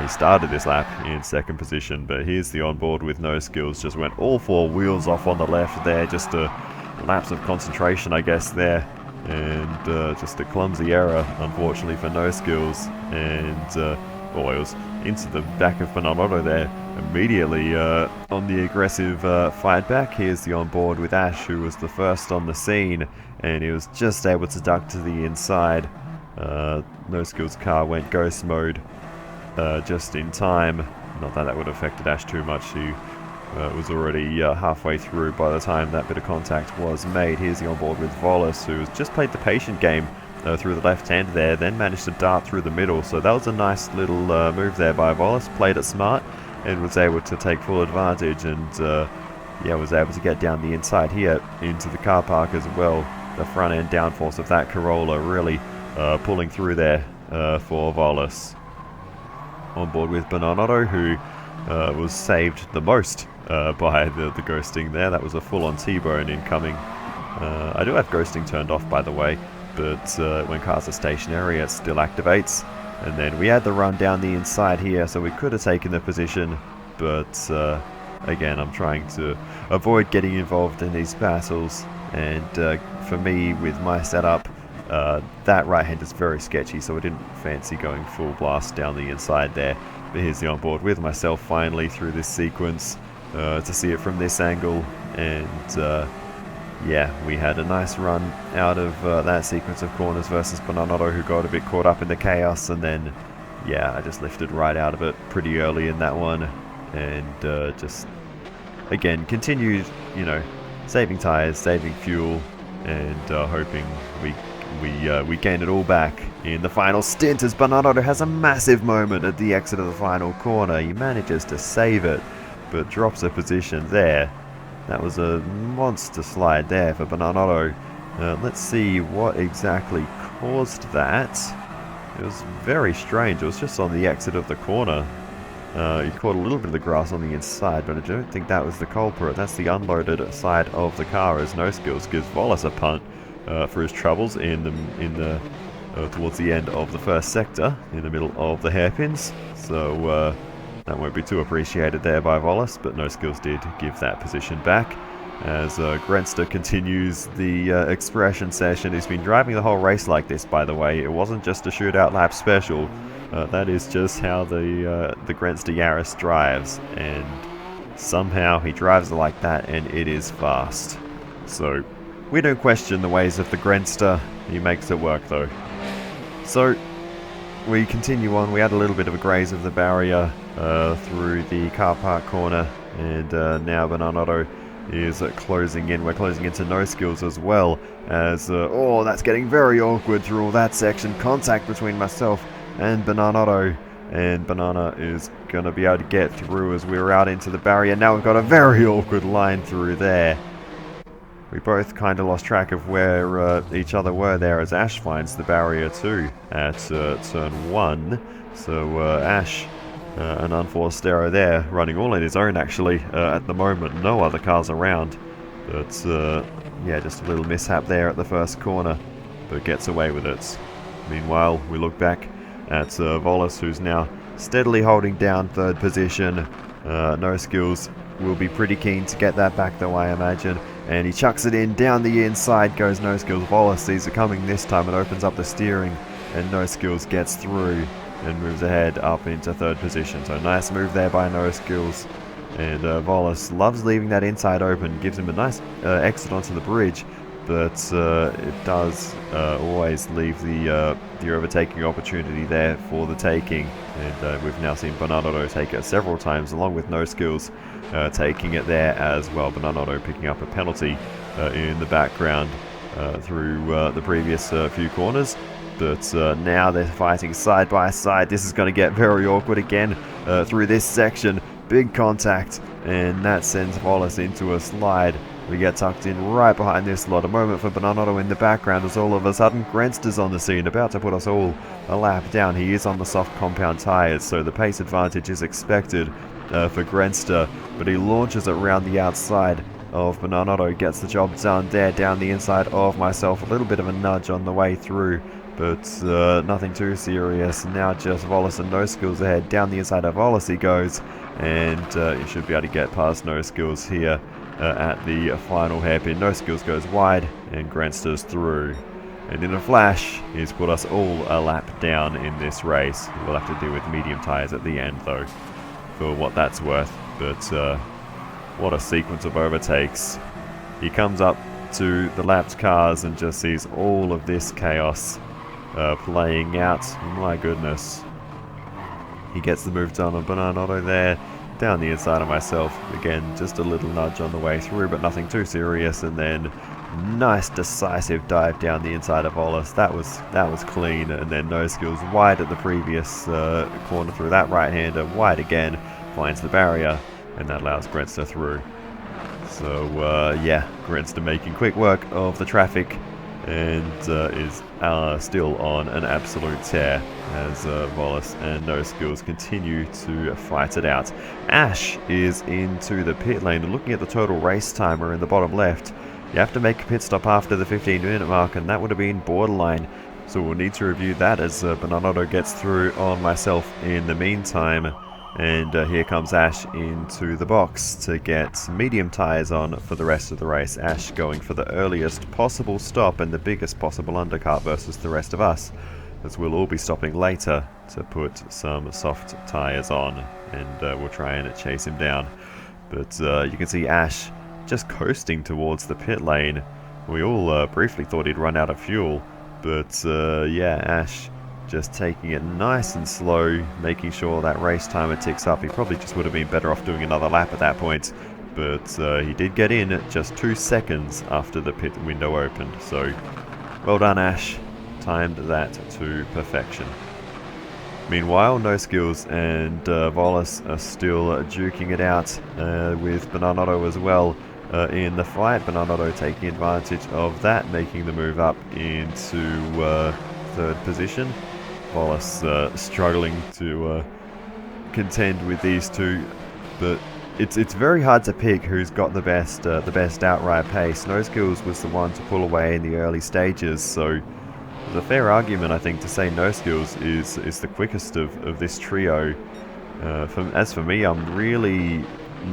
He started this lap in 2nd position, but here's the onboard with No Skills. Just went all 4 wheels off on the left there. Just a lapse of concentration, I guess, there. And just a clumsy error, unfortunately, for No Skills. And, oh, it was into the back of Bonanotto there immediately on the aggressive fight back. Here's the onboard with Ash, who was the first on the scene, and he was just able to duck to the inside. No Skills' car went ghost mode just in time. Not that that would have affected Ash too much. He was already halfway through by the time that bit of contact was made. Here's the onboard with Volas, who's just played the patient game through the left hand there, then managed to dart through the middle. So that was a nice little move there by Volas. Played it smart and was able to take full advantage, and yeah, was able to get down the inside here into the car park as well. The front end downforce of that Corolla really pulling through there for Volas. On board with Bonanotto, who was saved the most by the ghosting there. That was a full-on T-bone incoming. I do have ghosting turned off, by the way, but when cars are stationary it still activates. And then we had the run down the inside here, so we could have taken the position, but again, I'm trying to avoid getting involved in these battles, and for me, with my setup, that right hand is very sketchy, so I didn't fancy going full blast down the inside there. But here's the onboard with myself finally through this sequence to see it from this angle, and yeah, we had a nice run out of that sequence of corners versus Bonanotto, who got a bit caught up in the chaos, and then yeah, I just lifted right out of it pretty early in that one, and just again continued, you know, saving tires, saving fuel, and hoping we gain it all back in the final stint, as Bonanotto has a massive moment at the exit of the final corner. He manages to save it, but drops a position there. That was a monster slide there for Bananotto. Let's see what exactly caused that. It was very strange. It was just on the exit of the corner. He caught a little bit of the grass on the inside, but I don't think that was the culprit. That's the unloaded side of the car, as No Skills gives Wallace a punt for his troubles towards the end of the first sector, in the middle of the hairpins. So that won't be too appreciated there by Wallace, but No Skills did give that position back. As Grenster continues the expression session. He's been driving the whole race like this, by the way. It wasn't just a shootout lap special. That is just how the Grenster Yaris drives, and somehow he drives it like that, and it is fast. So we don't question the ways of the Grenster. He makes it work, though. So we continue on. We had a little bit of a graze of the barrier through the car park corner, and now Bananotto is closing in. We're closing into No Skills as well, as oh, that's getting very awkward through all that section. Contact between myself and Bananotto, and Banana is going to be able to get through as we're out into the barrier. Now we've got a very awkward line through there. We both kind of lost track of where each other were there, as Ash finds the barrier too at turn 1. So Ash, an unforced error there, running all on his own actually at the moment. No other cars around, but yeah, just a little mishap there at the first corner, but gets away with it. Meanwhile, we look back at Wallace, who's now steadily holding down third position. No Skills will be pretty keen to get that back though, I imagine. And he chucks it in, down the inside goes No Skills. Wallace sees it coming this time and opens up the steering, and No Skills gets through and moves ahead up into third position. So nice move there by No Skills. And Wallace loves leaving that inside open, gives him a nice exit onto the bridge, but it does always leave the overtaking opportunity there for the taking. And we've now seen Bananotto take it several times, along with No Skills taking it there as well. Bananotto picking up a penalty in the background through the previous few corners. But now they're fighting side by side. This is going to get very awkward again through this section. Big contact, and that sends Wallace into a slide. We get tucked in right behind this lot. A moment for Bananotto in the background, as all of a sudden Grenster's on the scene, about to put us all a lap down. He is on the soft compound tyres, so the pace advantage is expected for Grenster, but he launches it around the outside of Bananotto, gets the job done there, down the inside of myself. A little bit of a nudge on the way through, but nothing too serious. Now just Wallace and No Skills ahead. Down the inside of Wallace he goes, and he should be able to get past No Skills here at the final hairpin. No Skills goes wide, and Grenster's through. And in a flash, he's put us all a lap down in this race. We'll have to deal with medium tyres at the end, though, for what that's worth. But what a sequence of overtakes. He comes up to the lapped cars and just sees all of this chaos playing out. My goodness. He gets the move done on Bananotto there, down the inside of myself. Again, just a little nudge on the way through, but nothing too serious. And then nice decisive dive down the inside of Wallace. That was clean. And then No Skills wide at the previous corner through that right-hander, wide again, finds the barrier, and that allows Grenster through. So yeah, Grenster making quick work of the traffic, and is still on an absolute tear as Wallace and No Skills continue to fight it out. Ash is into the pit lane, and looking at the total race timer in the bottom left, you have to make a pit stop after the 15-minute mark, and that would have been borderline. So we'll need to review that as Bananotto gets through on myself in the meantime. And here comes Ash into the box to get medium tyres on for the rest of the race. Ash going for the earliest possible stop and the biggest possible undercut versus the rest of us, as we'll all be stopping later to put some soft tyres on, and we'll try and chase him down. But you can see Ash just coasting towards the pit lane. We all briefly thought he'd run out of fuel, but yeah, Ash just taking it nice and slow, making sure that race timer ticks up. He probably just would have been better off doing another lap at that point, but he did get in just 2 seconds after the pit window opened. So well done, Ash. Timed that to perfection. Meanwhile, No Skills and Volas are still duking it out with Bananotto as well in the fight. Bananotto taking advantage of that, making the move up into third position. Volas struggling to contend with these two, but it's very hard to pick who's got the best outright pace. No Skills was the one to pull away in the early stages, so there's a fair argument, I think, to say No Skills is the quickest of this trio. As for me, I'm really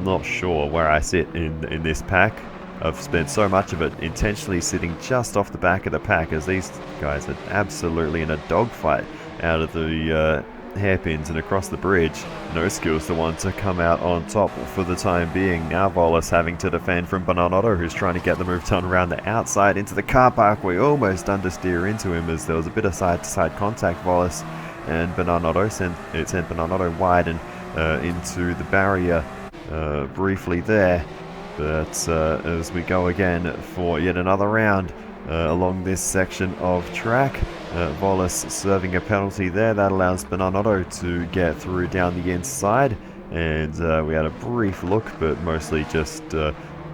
not sure where I sit in this pack. I've spent so much of it intentionally sitting just off the back of the pack, as these guys are absolutely in a dogfight out of the hairpins and across the bridge. No Skills the one to come out on top for the time being. Now Volas having to defend from Bananotto, who's trying to get the move done around the outside into the car park. We almost understeer into him as there was a bit of side-to-side contact. Volas and Bananotto sent Bananotto wide and into the barrier briefly there. But as we go again for yet another round along this section of track, Volas serving a penalty there. That allows Bananotto to get through down the inside, and we had a brief look, but mostly just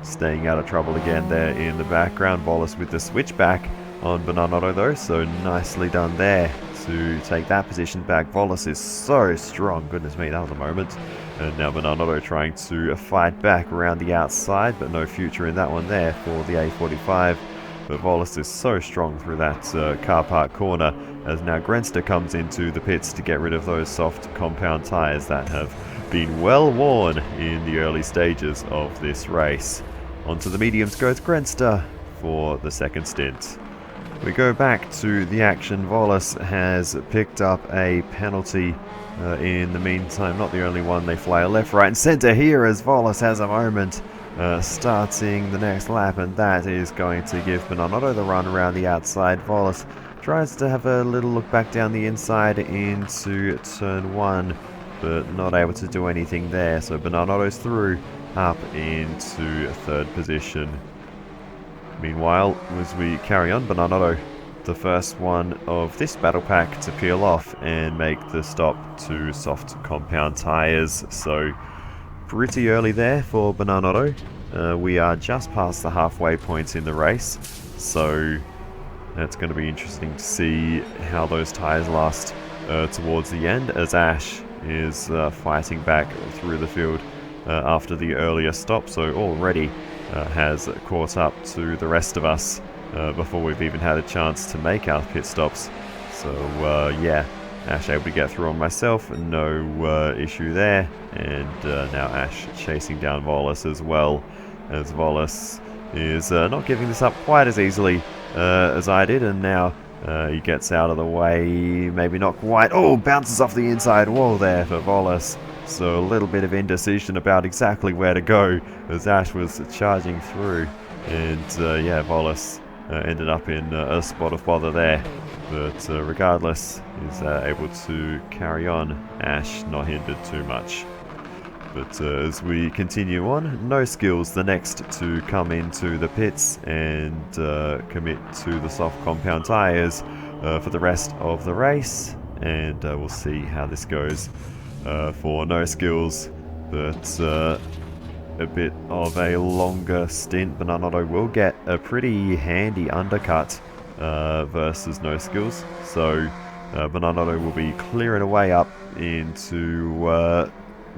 staying out of trouble again there in the background. Volas with the switchback on Bananotto though, so nicely done there to take that position back. Volas is so strong, goodness me, that was a moment. And now Bananotto trying to fight back around the outside, but no future in that one there for the A45. But Volas is so strong through that car park corner, as now Grenster comes into the pits to get rid of those soft compound tyres that have been well worn in the early stages of this race. Onto the mediums goes Grenster for the second stint. We go back to the action. Volas has picked up a penalty in the meantime, not the only one. They fly a left, right and centre here as Volas has a moment starting the next lap, and that is going to give Bananotto the run around the outside. Volas tries to have a little look back down the inside into turn 1, but not able to do anything there, so Bananotto's through up into third position. Meanwhile, as we carry on, Bananotto, the first one of this battle pack to peel off and make the stop to soft compound tyres. So pretty early there for Bananotto. We are just past the halfway points in the race, so that's going to be interesting to see how those tyres last towards the end, as Ash is fighting back through the field after the earlier stop, so already has caught up to the rest of us before we've even had a chance to make our pit stops. So yeah, Ash able to get through on myself, no issue there, and now Ash chasing down Volas as well, as Volas is not giving this up quite as easily as I did, and now he gets out of the way, maybe not quite. Oh, bounces off the inside wall there for Volas. So a little bit of indecision about exactly where to go as Ash was charging through. And yeah, Volas ended up in a spot of bother there. But regardless, is able to carry on. Ash not hindered too much. But as we continue on, No Skills the next to come into the pits and commit to the soft compound tyres for the rest of the race. And we'll see how this goes for No Skills. But a bit of a longer stint. Bananotto will get a pretty handy undercut versus No Skills. So Bananotto will be clearing away up into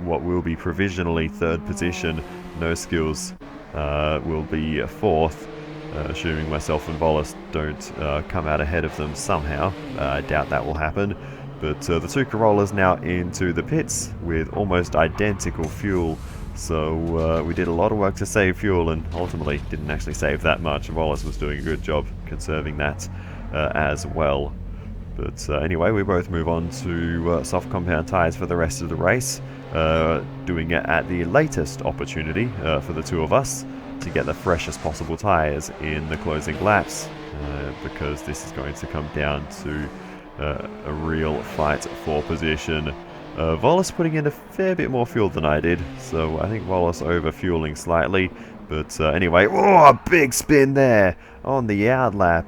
what will be provisionally third position. No Skills will be fourth, assuming myself and Volas don't come out ahead of them somehow. I doubt that will happen. But the two Corollas now into the pits with almost identical fuel. So we did a lot of work to save fuel and ultimately didn't actually save that much. Volas was doing a good job conserving that as well. But anyway, we both move on to soft compound tyres for the rest of the race. Doing it at the latest opportunity for the two of us to get the freshest possible tyres in the closing laps. Because this is going to come down to a real fight for position. Volas putting in a fair bit more fuel than I did, so I think Volas over-fueling slightly. But anyway, oh, a big spin there on the outlap.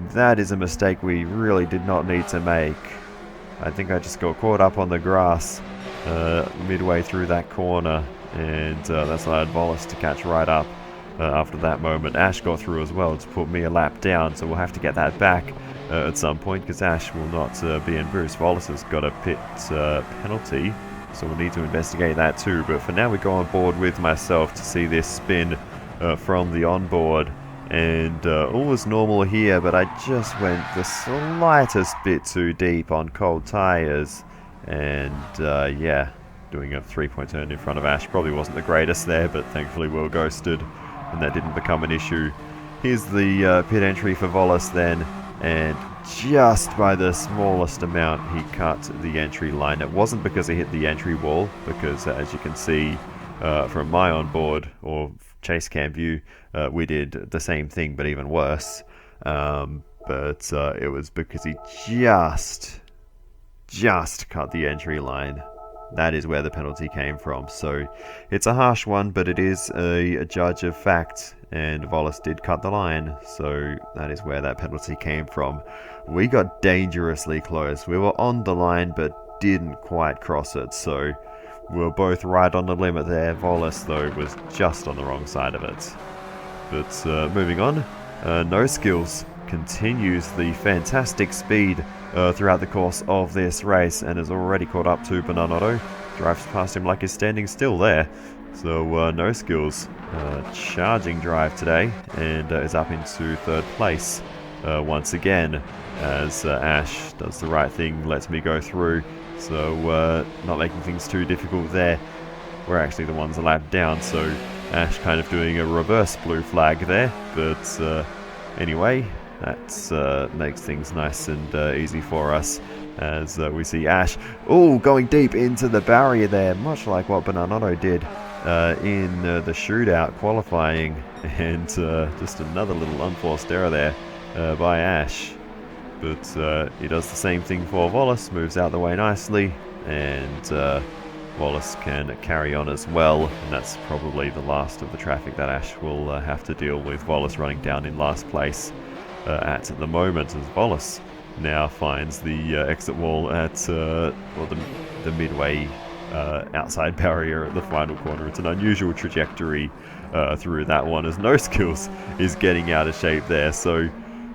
That is a mistake we really did not need to make. I think I just got caught up on the grass midway through that corner, and that's allowed Volas to catch right up after that moment. Ash got through as well to put me a lap down, so we'll have to get that back at some point, because Ash will not be in boost. Volas has got a pit penalty, so we'll need to investigate that too. But for now, we go on board with myself to see this spin from the onboard. And all was normal here, but I just went the slightest bit too deep on cold tyres. And yeah, doing a 3-point turn in front of Ash probably wasn't the greatest there, but thankfully Will ghosted and that didn't become an issue. Here's the pit entry for Volas then, and just by the smallest amount he cut the entry line. It wasn't because he hit the entry wall, because as you can see from my onboard or chase cam view, we did the same thing but even worse. But it was because he just cut the entry line. That is where the penalty came from. So it's a harsh one, but it is a judge of fact, and Volas did cut the line, so that is where that penalty came from. We got dangerously close. We were on the line but didn't quite cross it, so we were both right on the limit there. Volas, though, was just on the wrong side of it. But moving on, No Skills continues the fantastic speed throughout the course of this race, and has already caught up to Bananotto. Drives past him like he's standing still there. So No Skills charging drive today, and is up into third place once again, as Ash does the right thing, lets me go through. So not making things too difficult there. We're actually the ones a lap down, so Ash kind of doing a reverse blue flag there. But anyway, that makes things nice and easy for us, as we see Ash going deep into the barrier there, much like what Bananotto did in the shootout qualifying, and just another little unforced error there by Ash. But he does the same thing for Volas, moves out the way nicely, and Volas can carry on as well, and that's probably the last of the traffic that Ash will have to deal with. Volas running down in last place at the moment, as Volas now finds the exit wall at the midway outside barrier at the final corner. It's an unusual trajectory through that one, as No Skills is getting out of shape there, so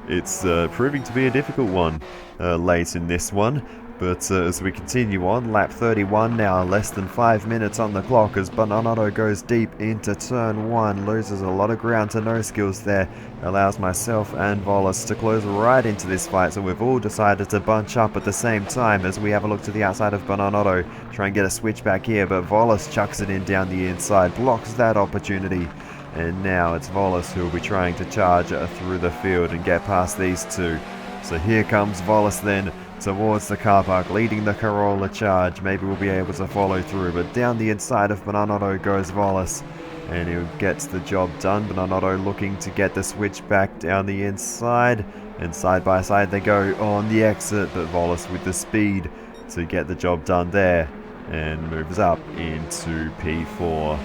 it's proving to be a difficult one late in this one. But as we continue on, lap 31 now, less than 5 minutes on the clock, as Bananotto goes deep into turn 1, loses a lot of ground to No Skills there, allows myself and Volas to close right into this fight, so we've all decided to bunch up at the same time as we have a look to the outside of Bananotto, try and get a switch back here, but Volas chucks it in down the inside, blocks that opportunity. And now it's Volas who will be trying to charge through the field and get past these two. So here comes Volas then towards the car park, leading the Corolla charge. Maybe we'll be able to follow through, but down the inside of Bananotto goes Volas, and he gets the job done. Bananotto looking to get the switch back down the inside, and side by side they go on the exit, but Volas with the speed to get the job done there, and moves up into P4.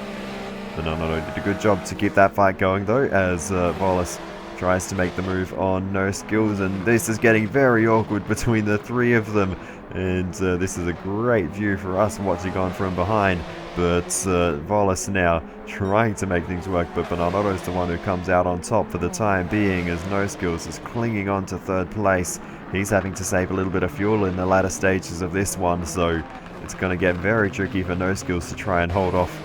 Bananotto did a good job to keep that fight going though, as Volas tries to make the move on No Skills, and this is getting very awkward between the three of them, and this is a great view for us watching on from behind. But Volas now trying to make things work, but Bananotto's the one who comes out on top for the time being, as No Skills is clinging on to third place. He's having to save a little bit of fuel in the latter stages of this one, so it's going to get very tricky for No Skills to try and hold off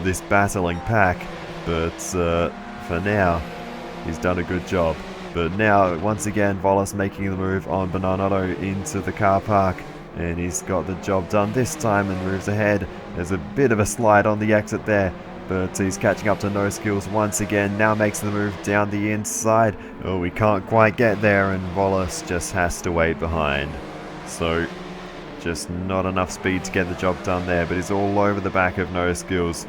this battling pack. But for now, he's done a good job. But now, once again, Volas making the move on Bananotto into the car park, and he's got the job done this time and moves ahead. There's a bit of a slide on the exit there, but he's catching up to No Skills once again. Now makes the move down the inside. Oh, we can't quite get there, and Volas just has to wait behind. So just not enough speed to get the job done there, but he's all over the back of No Skills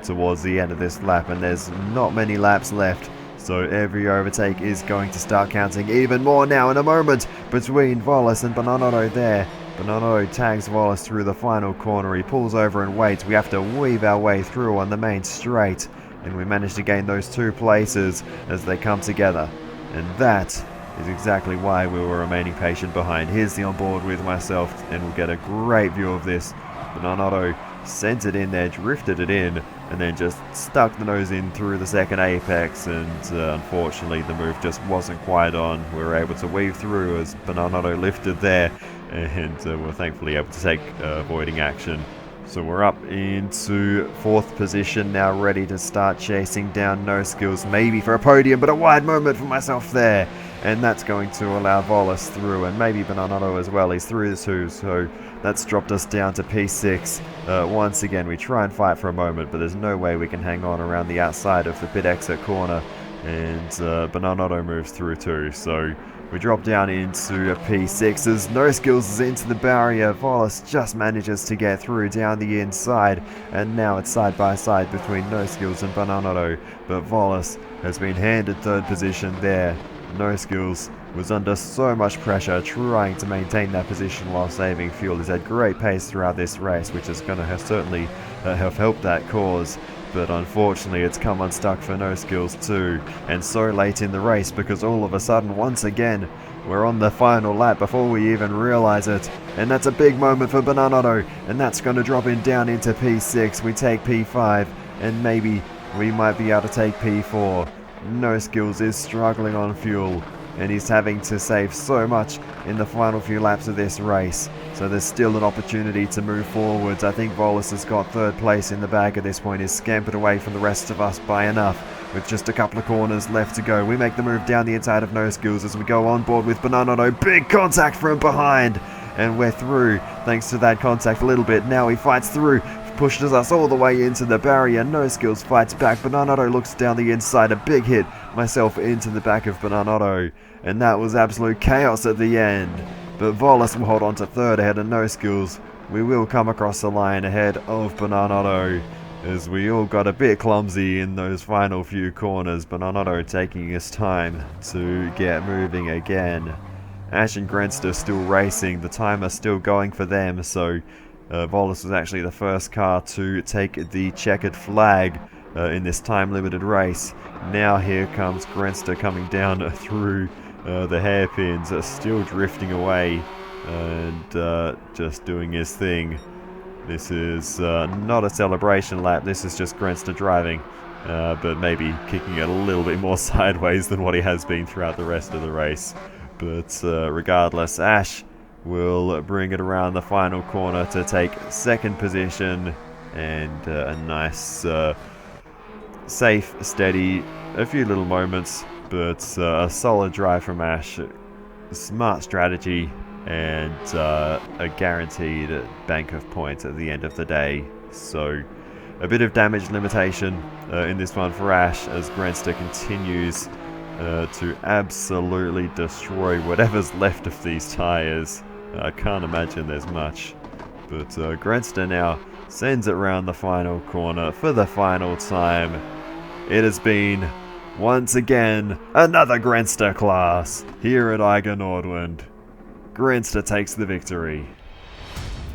towards the end of this lap, and there's not many laps left. So every overtake is going to start counting even more now in a moment between Volas and Bananotto there. Bananotto tags Volas through the final corner. He pulls over and waits. We have to weave our way through on the main straight, and we manage to gain those 2 places as they come together. And that is exactly why we were remaining patient behind. Here's the onboard with myself, and we'll get a great view of this. Bananato sent it in there, drifted it in, and then just stuck the nose in through the second apex, and unfortunately the move just wasn't quite on. We were able to weave through as Bananato lifted there, and we're thankfully able to take avoiding action. So we're up into 4th position now, ready to start chasing down No Skills, maybe for a podium, but a wide moment for myself there. And that's going to allow Volas through, and maybe Bananato as well. He's through the 2, so that's dropped us down to P6. Once again, we try and fight for a moment, but there's no way we can hang on around the outside of the pit exit corner. And Bananato moves through too, so we drop down into a P6 as No Skills is into the barrier. Volas just manages to get through down the inside, and now it's side by side between No Skills and Bananato, but Volas has been handed 3rd position there. No Skills was under so much pressure trying to maintain that position while saving fuel. He's had great pace throughout this race, which is going to have certainly have helped that cause. But unfortunately it's come unstuck for No Skills too, and so late in the race, because all of a sudden once again we're on the final lap before we even realise it, and that's a big moment for Bananato, and that's going to drop him down into P6. We take P5, and maybe we might be able to take P4. No Skills is struggling on fuel, and he's having to save so much in the final few laps of this race. So there's still an opportunity to move forwards. I think Volas has got 3rd place in the bag at this point. He's scampered away from the rest of us by enough, with just a couple of corners left to go. We make the move down the inside of No Skills as we go on board with Bananato. Big contact from behind, and we're through thanks to that contact a little bit. Now he fights through, pushes us all the way into the barrier. No Skills fights back. Bananato looks down the inside. A big hit myself into the back of Bananato, and that was absolute chaos at the end. But Volas will hold on to 3rd ahead of No Skills. We will come across the line ahead of Bananato, as we all got a bit clumsy in those final few corners. Bananato taking his time to get moving again. Ash and Grenster still racing. The timer's still going for them, so Volas was actually the first car to take the checkered flag in this time-limited race. Now here comes Grenster coming down through the hairpins, still drifting away and just doing his thing. This is not a celebration lap, this is just Grenster driving, but maybe kicking it a little bit more sideways than what he has been throughout the rest of the race. But regardless, Ash will bring it around the final corner to take 2nd position, and a nice, safe, steady, a few little moments, but a solid drive from Ash, smart strategy, and a guaranteed bank of points at the end of the day. So a bit of damage limitation in this one for Ash, as Grenster continues to absolutely destroy whatever's left of these tyres. I can't imagine there's much, but Grenster now sends it round the final corner for the final time. It has been, once again, another Grenster class here at Eiger Nordwand. Grenster takes the victory.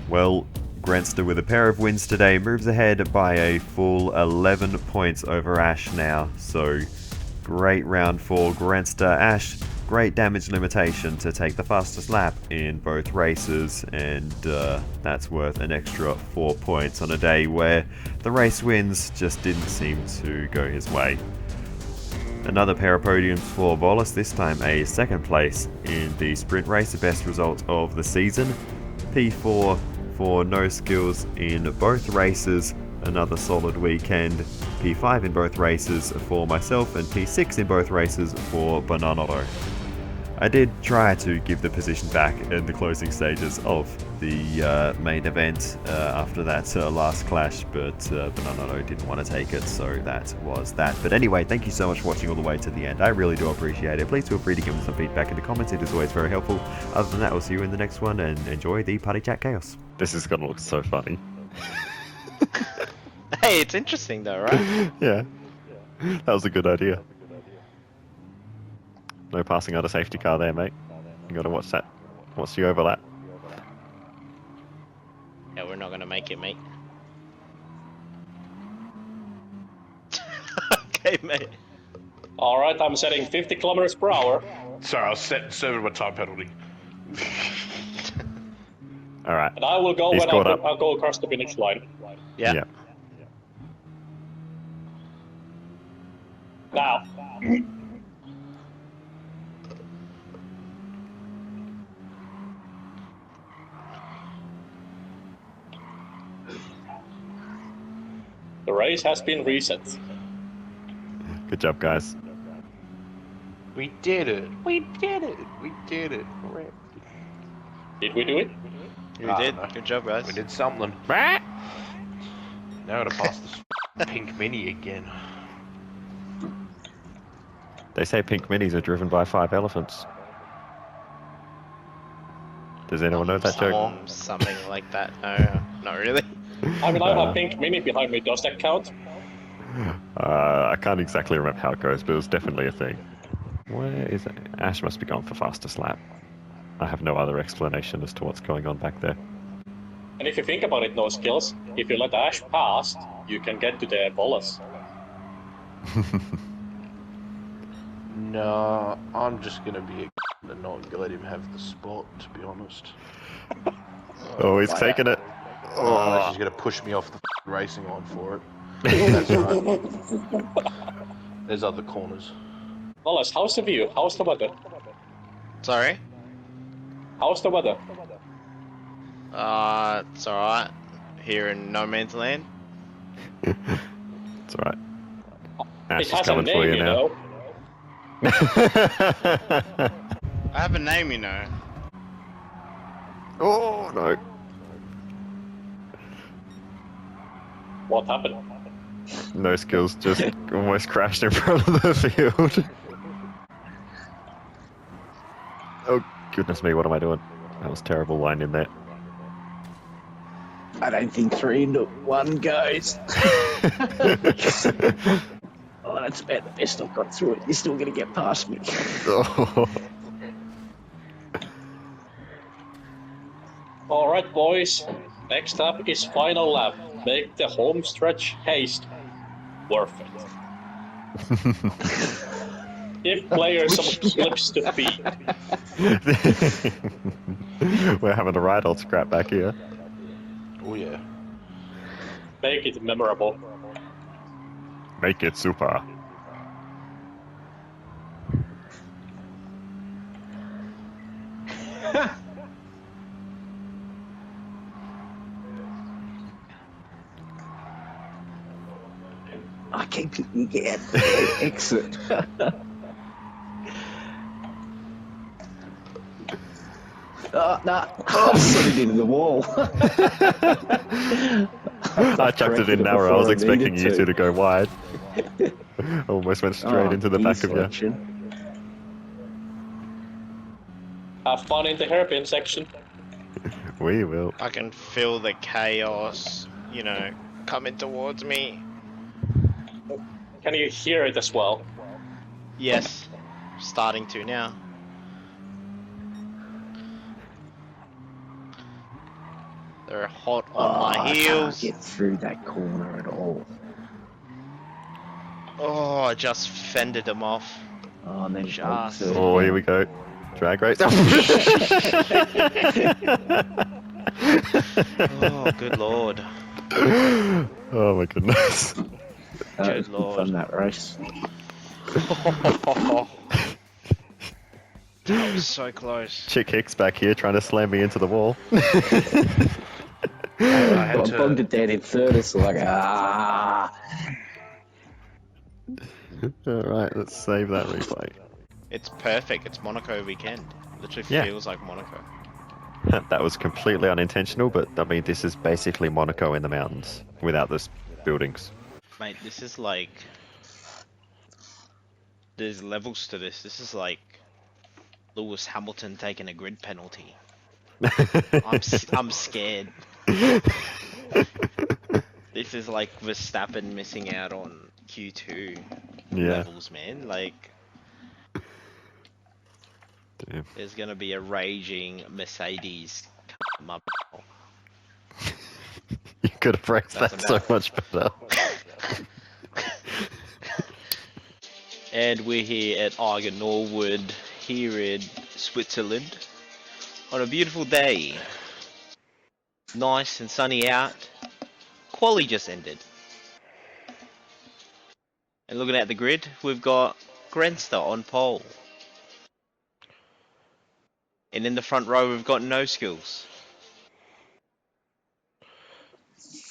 Well, Grenster with a pair of wins today moves ahead by a full 11 points over Ash now, so great round for Grenster. Ash, great damage limitation to take the fastest lap in both races, and that's worth an extra 4 points on a day where the race wins just didn't seem to go his way. Another pair of podiums for Volas, this time a 2nd place in the sprint race, the best result of the season. P4 for No Skills in both races, another solid weekend. P5 in both races for myself, and P6 in both races for Bananato. I did try to give the position back in the closing stages of the main event after that last clash, but Bananato didn't want to take it, so that was that. But anyway, thank you so much for watching all the way to the end. I really do appreciate it. Please feel free to give me some feedback in the comments. It is always very helpful. Other than that, we'll see you in the next one, and enjoy the Party Chat Chaos. This is going to look so funny. Hey, it's interesting though, right? Yeah, that was a good idea. No passing out a safety car there, mate. You gotta watch that. Watch the overlap. Yeah, we're not gonna make it, mate. Okay, mate. Alright, I'm setting 50 kilometers per hour. Sorry, I was serving my time penalty. Alright. And I will go He's when caught I'll up. go across the finish line. Yeah. Now. The race has been reset. Good job, guys. We did it. We did it. We did it. Did we do it? You I did. don't know. Good job, guys. We did something. Now to pass this pink mini again. They say pink minis are driven by 5 elephants. Does anyone know that joke? Something like that. No, not really. I mean, I have a pink mini behind me. Does that count? I can't exactly remember how it goes, but it was definitely a thing. Where is it? Ash must be going for fastest lap. I have no other explanation as to what's going on back there. And if you think about it, no skills, if you let Ash pass, you can get to the bolus. No, I'm just gonna be a and not let him have the spot, to be honest. Oh, he's taking it. Unless he's gonna push me off the racing line for it. That's right. There's other corners. Bolus, how's the view? How's the weather? Sorry? How's the weather? It's alright. Here in No Man's Land. It's alright. Ash It is has a coming for name, you you now. know. I have a name, you know. Oh, no. What happened? No skills, just almost crashed in front of the field. Oh, goodness me, what am I doing? That was terrible line in there. I don't think 3 into 1 goes. Oh, that's about the best I've got through it. You're still going to get past me. Oh. Alright, boys. Next up is final lap. Make the home stretch haste worth it. Give players some slips to feed. We're having a ride old scrap back here. Oh yeah. Make it memorable. Make it super. I keep you get exit. Oh, no. I sent it into the wall. I chucked it in narrow. I was before I expecting needed you two to go wide. Almost went straight into the back of you. selection. Have fun in the hairpin section. We will. I can feel the chaos, you know, coming towards me. Can you hear it as well? Yes, starting to now. They're hot on my I can't heels. get through that corner at all. Oh, I just fended them off. Oh, and then Just. Oh, here we go. Drag race. Oh, good lord. Oh my goodness. That was Good good lord. fun, that race. That was so close. Chick Hicks back here trying to slam me into the wall. I had I bugged to. it down in third, it's like, ah. Alright, let's save that replay. It's perfect. It's Monaco weekend. Literally Yeah. feels like Monaco. That was completely unintentional, but I mean, this is basically Monaco in the mountains without the buildings. Mate, this is like... There's levels to this. This is like Lewis Hamilton taking a grid penalty. I'm scared. This is like Verstappen missing out on Q2 Yeah. levels, man. Like, Damn. there's gonna be a raging Mercedes. You could have phrased That's that so about- much better. And we're here at Eiger Nordwand here in Switzerland on a beautiful day. Nice and sunny out. Quali just ended. And looking at the grid, we've got Grenster on pole. And in the front row, we've got No Skills.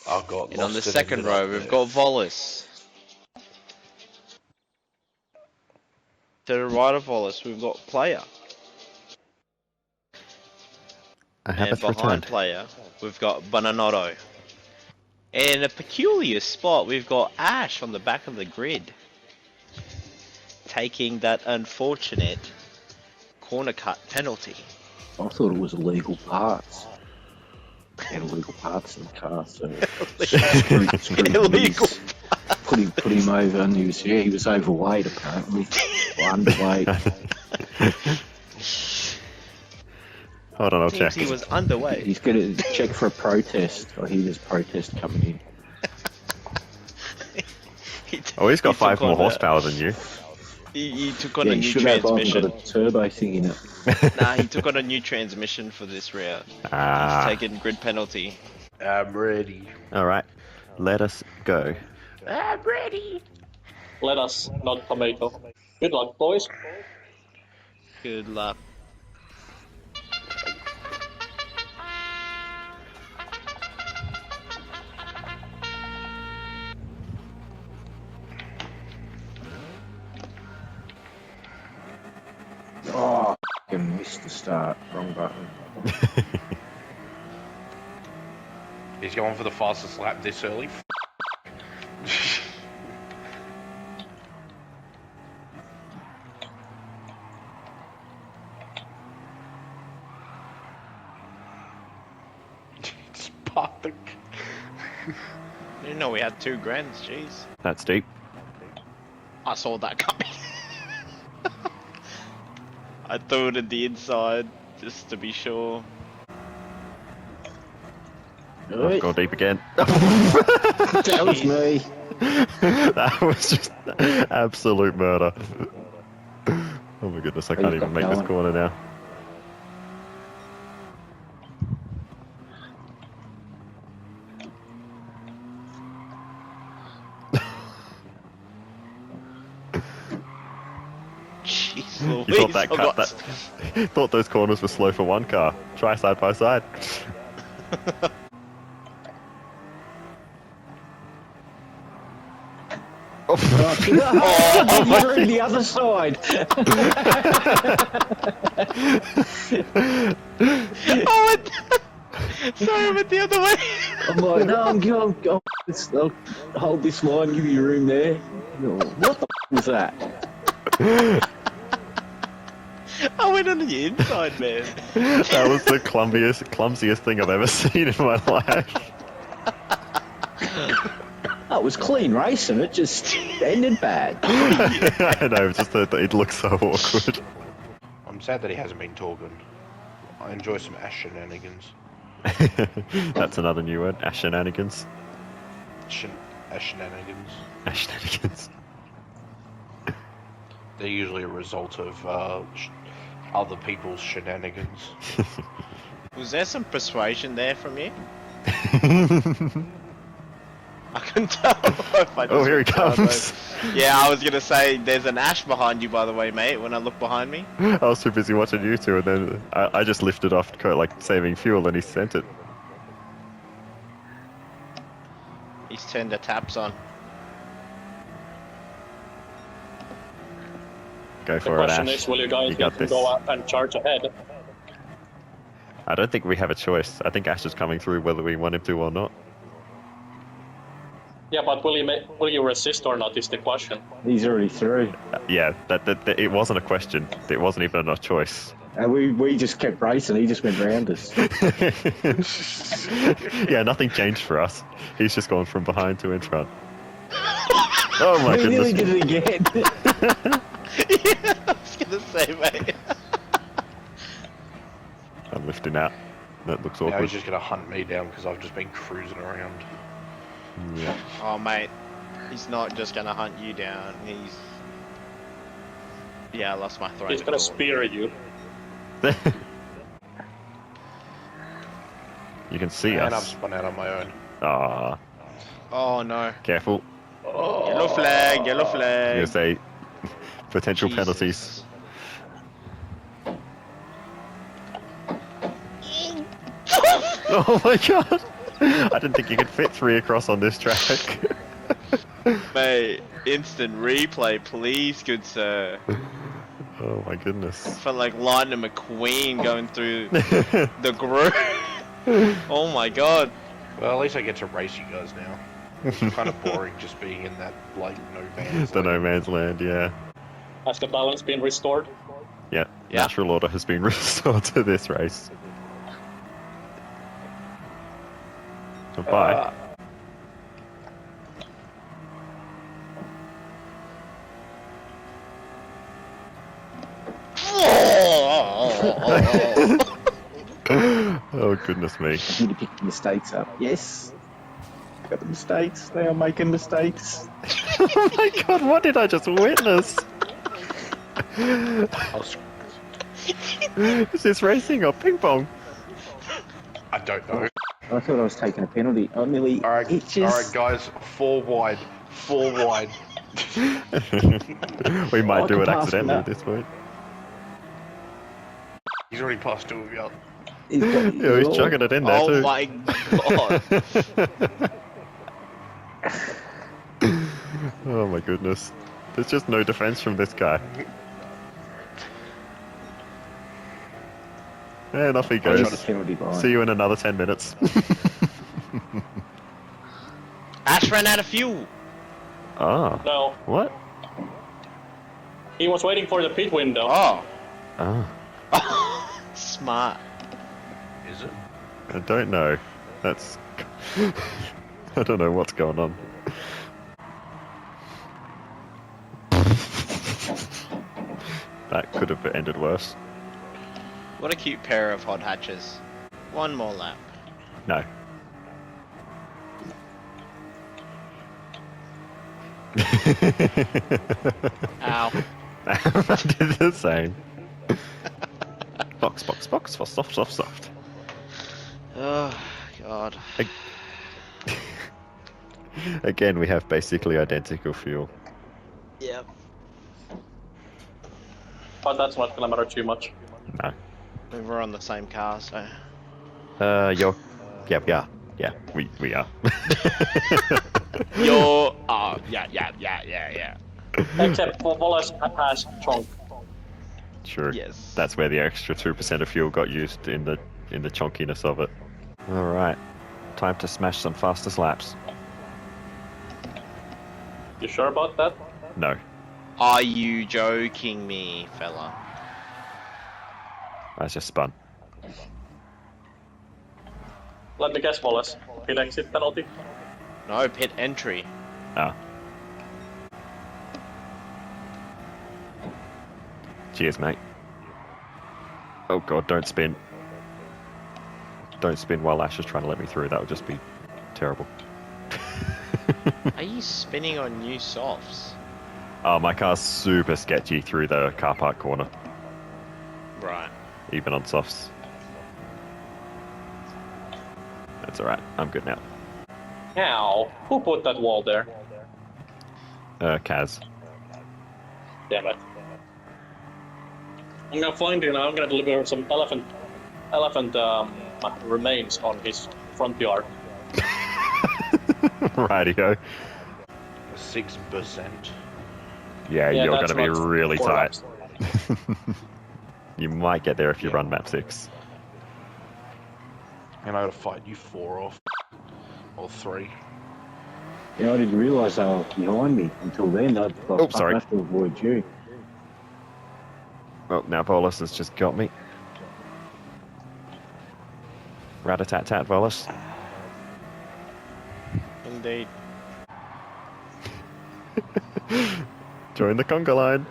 I got And on the lost in second middle row, up we've there. got Volis. To the right of Volis, we've got Player. I And have behind returned. Player, we've got Bananotto. And in a peculiar spot, we've got Ash on the back of the grid. Taking that unfortunate corner cut penalty. I thought it was illegal parts. And illegal parts in the car, so screwed Illegal. put him over, and he was overweight apparently, or underweight. Hold on, I'll check. Seems he was underweight. He's going to check for a protest. I hear there's protest coming in. Oh, he's got He 5 took more on horsepower than you. He took on Yeah, a he new should have got transmission. a turbo thing in it. Nah, he took on a new transmission for this round. Ah, He's taking grid penalty. I'm ready. alright. Let us go. I'm ready. Let us, not tomato. Good luck, boys. Good luck. Oh, f***ing missed the start. Wrong button. He's going for the fastest lap this early. Spark. I didn't know we had 2 grands, jeez. That's deep. I saw that coming. I threw it at the inside, just to be sure. Right. Go deep again. That was me. That was just absolute murder. Oh my goodness, I can't even make this corner now. Jeez You Louise, thought that I cut, got- thought those corners were slow for one car. Try side by side. Oh, you're in the other side. Oh, sorry, I went the other way. I'm like, no, I'll hold this line, give you room there. No, what the was that? I went on the inside, man. That was the clumsiest thing I've ever seen in my life. Oh, it was clean racing, it just ended bad. I know, just that it looks so awkward. I'm sad that he hasn't been talking. I enjoy some ass shenanigans. That's another new word. Ash shenanigans. Ass shenanigans. Ash shenanigans. They're usually a result of other people's shenanigans. Was there some persuasion there from you? I can tell. If I just Oh, here he went down comes. those- Yeah, I was gonna say there's an Ash behind you, by the way, mate. When I look behind me. I was too busy watching you two, and then I just lifted off, like saving fuel, and he sent it. He's turned the taps on. Go The for it, question Ash. is, will you guys You got this. go out and charge ahead? I don't think we have a choice. I think Ash is coming through whether we want him to or not. Yeah, but will you resist or not is the question. He's already through. Yeah, that it wasn't a question. It wasn't even a choice. And we just kept racing, he just went round us. Yeah, nothing changed for us. He's just gone from behind to in front. Oh my He nearly goodness. did it again. Yeah, I was gonna say, mate. I'm lifting out. That looks Now awkward. he's just gonna hunt me down because I've just been cruising around. Yeah. Oh, mate. He's not just gonna hunt you down. Yeah, I lost my throat. He's gonna spear you. You can see And I've us. spun out on my own. Ah, Oh no. careful. Yellow flag, yellow You flag. say potential Jesus. penalties. Oh my god! I didn't think you could fit 3 across on this track. Mate, instant replay, please, good sir. Oh my goodness. Felt like Lightning McQueen going through the group. Oh my god. Well, at least I get to race you guys now. It's kind of boring just being in that, like, no man's The land. no man's land, yeah. Has the balance been restored? Yeah, Yeah. natural order has been restored to this race. Goodbye. Oh goodness me. You need to pick the mistakes up. Yes. Got the mistakes. They are making mistakes. Oh my god, what did I just witness? Is this racing or ping pong? I don't know. I thought I was taking a penalty. I nearly Alright, itches. guys, 4 wide. 4 wide. We might I do can it pass accidentally that. at this point. He's already passed 2 of you up. He's got Yeah, he's chugging it in there Oh too. my god. Oh my goodness. There's just no defense from this guy. And off he There's goes. the penalty line. See you in another 10 minutes. Ash ran out of fuel. Ah, No. what? He was waiting for the pit window. Oh. Ah, Smart. Is it? I don't know. That's... I don't know what's going on. That could have ended worse. What a cute pair of hot hatches. One more lap. No. Ow. I did the same. Box, box, box, for soft, soft, soft. Oh, God. Again, we have basically identical fuel. Yep. But that's not gonna matter too much. No. We were on the same car, so... Yo. Yeah, we are. You're... Oh, yeah. Except for Wallace has trunk. True. Yes. That's where the extra 2% of fuel got used in the chonkiness of it. Alright. Time to smash some fastest laps. You sure about that? No. Are you joking me, fella? I just spun. Let me guess, Wallace. Pit exit penalty? No, pit entry. Ah. Cheers, mate. Oh god, don't spin. Don't spin while Ash is trying to let me through. That would just be terrible. Are you spinning on new softs? Oh, my car's super sketchy through the car park corner, Right. even on softs. That's alright, I'm good now. Ow. Who put that wall there? Kaz. Damn it. I'm gonna find him. I'm gonna deliver some elephant remains on his front yard. Rightio. 6%. Yeah, you're that's gonna be not really 4 tight. laps. You might get there if you run map 6. And I gotta fight you 4 off. Or 3. Yeah, I didn't realise they were behind me until then. I thought, sorry. I have to avoid you. Well, now Bolus has just got me. Rat-a-tat-tat, Bolus. Indeed. Join the conga line.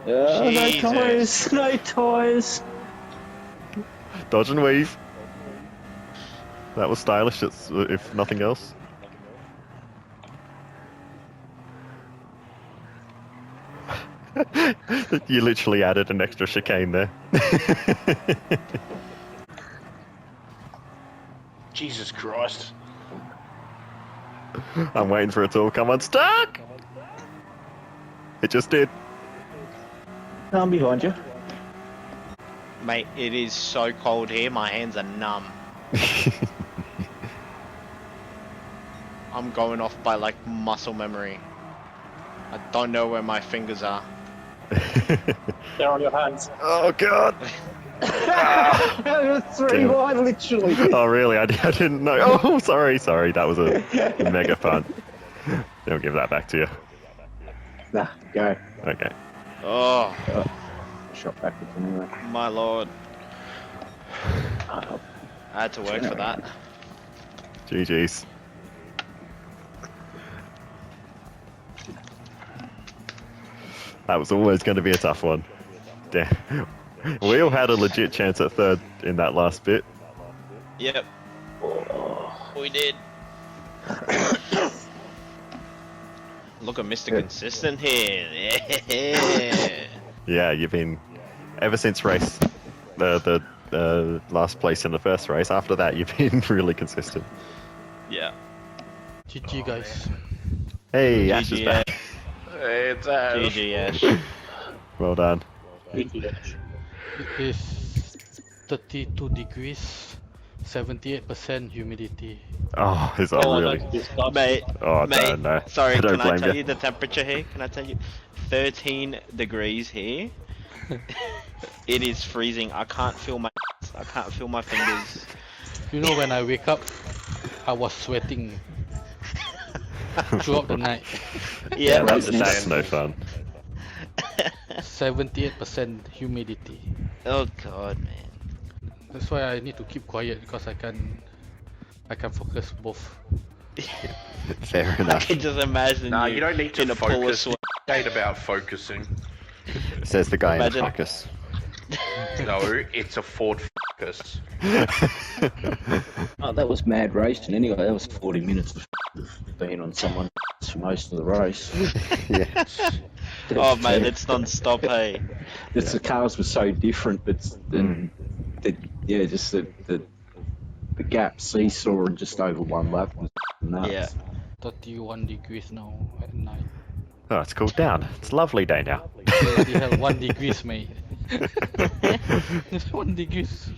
No Jesus. tyres! No tyres! Dodge and weave. That was stylish, if nothing else. You literally added an extra chicane there. Jesus Christ. I'm waiting for it to all come unstuck! It just did. I'm behind you. Mate, it is so cold here, my hands are numb. I'm going off by like muscle memory. I don't know where my fingers are. They're on your hands. Oh god! Three wide, literally. Oh really? I didn't know. Oh, sorry. That was a mega fun. I'll give that back to you. Nah, go. Okay. Oh, Shot backwards anyway. my lord. Oh, I had to work for that. GG's. That was always going to be a tough one. Damn. We all had a legit chance at third in that last bit. Yep. We did. Look at Mr. Consistent here. Yeah. Yeah, you've been ever since race the last place in the first race. After that, you've been really consistent. Yeah. GG guys. Hey, Ash is GG, back. Hey, it's Ash. GG, Ash. Well done. It is 32 degrees, 78% humidity. Oh, is that really? Mate, Oh, mate, no. sorry, I don't can I blame tell you. you the temperature here? Can I tell you? 13 degrees here. It is freezing. I can't feel my fingers. You know, when I wake up, I was sweating throughout the night. Yeah, That's no fun. 78% humidity. Oh god, man. That's why I need to keep quiet because I can focus both. Fair I enough. can just imagine Nah, you, you don't need to in a pool of focus. sweat. It ain't about focusing. Says the guy Imagine- in the focus. No, it's a Ford focus. Oh, that was mad racing anyway. That was 40 minutes of being on someone for most of the race. Yeah. Oh mate, it's non-stop, hey. The cars were so different, but just the gap seesaw and just over one lap was nuts. Yeah. 31 degrees now at night. Oh, it's cooled down. It's a lovely day now. Bloody hell, 1 degrees, mate. 1 degrees.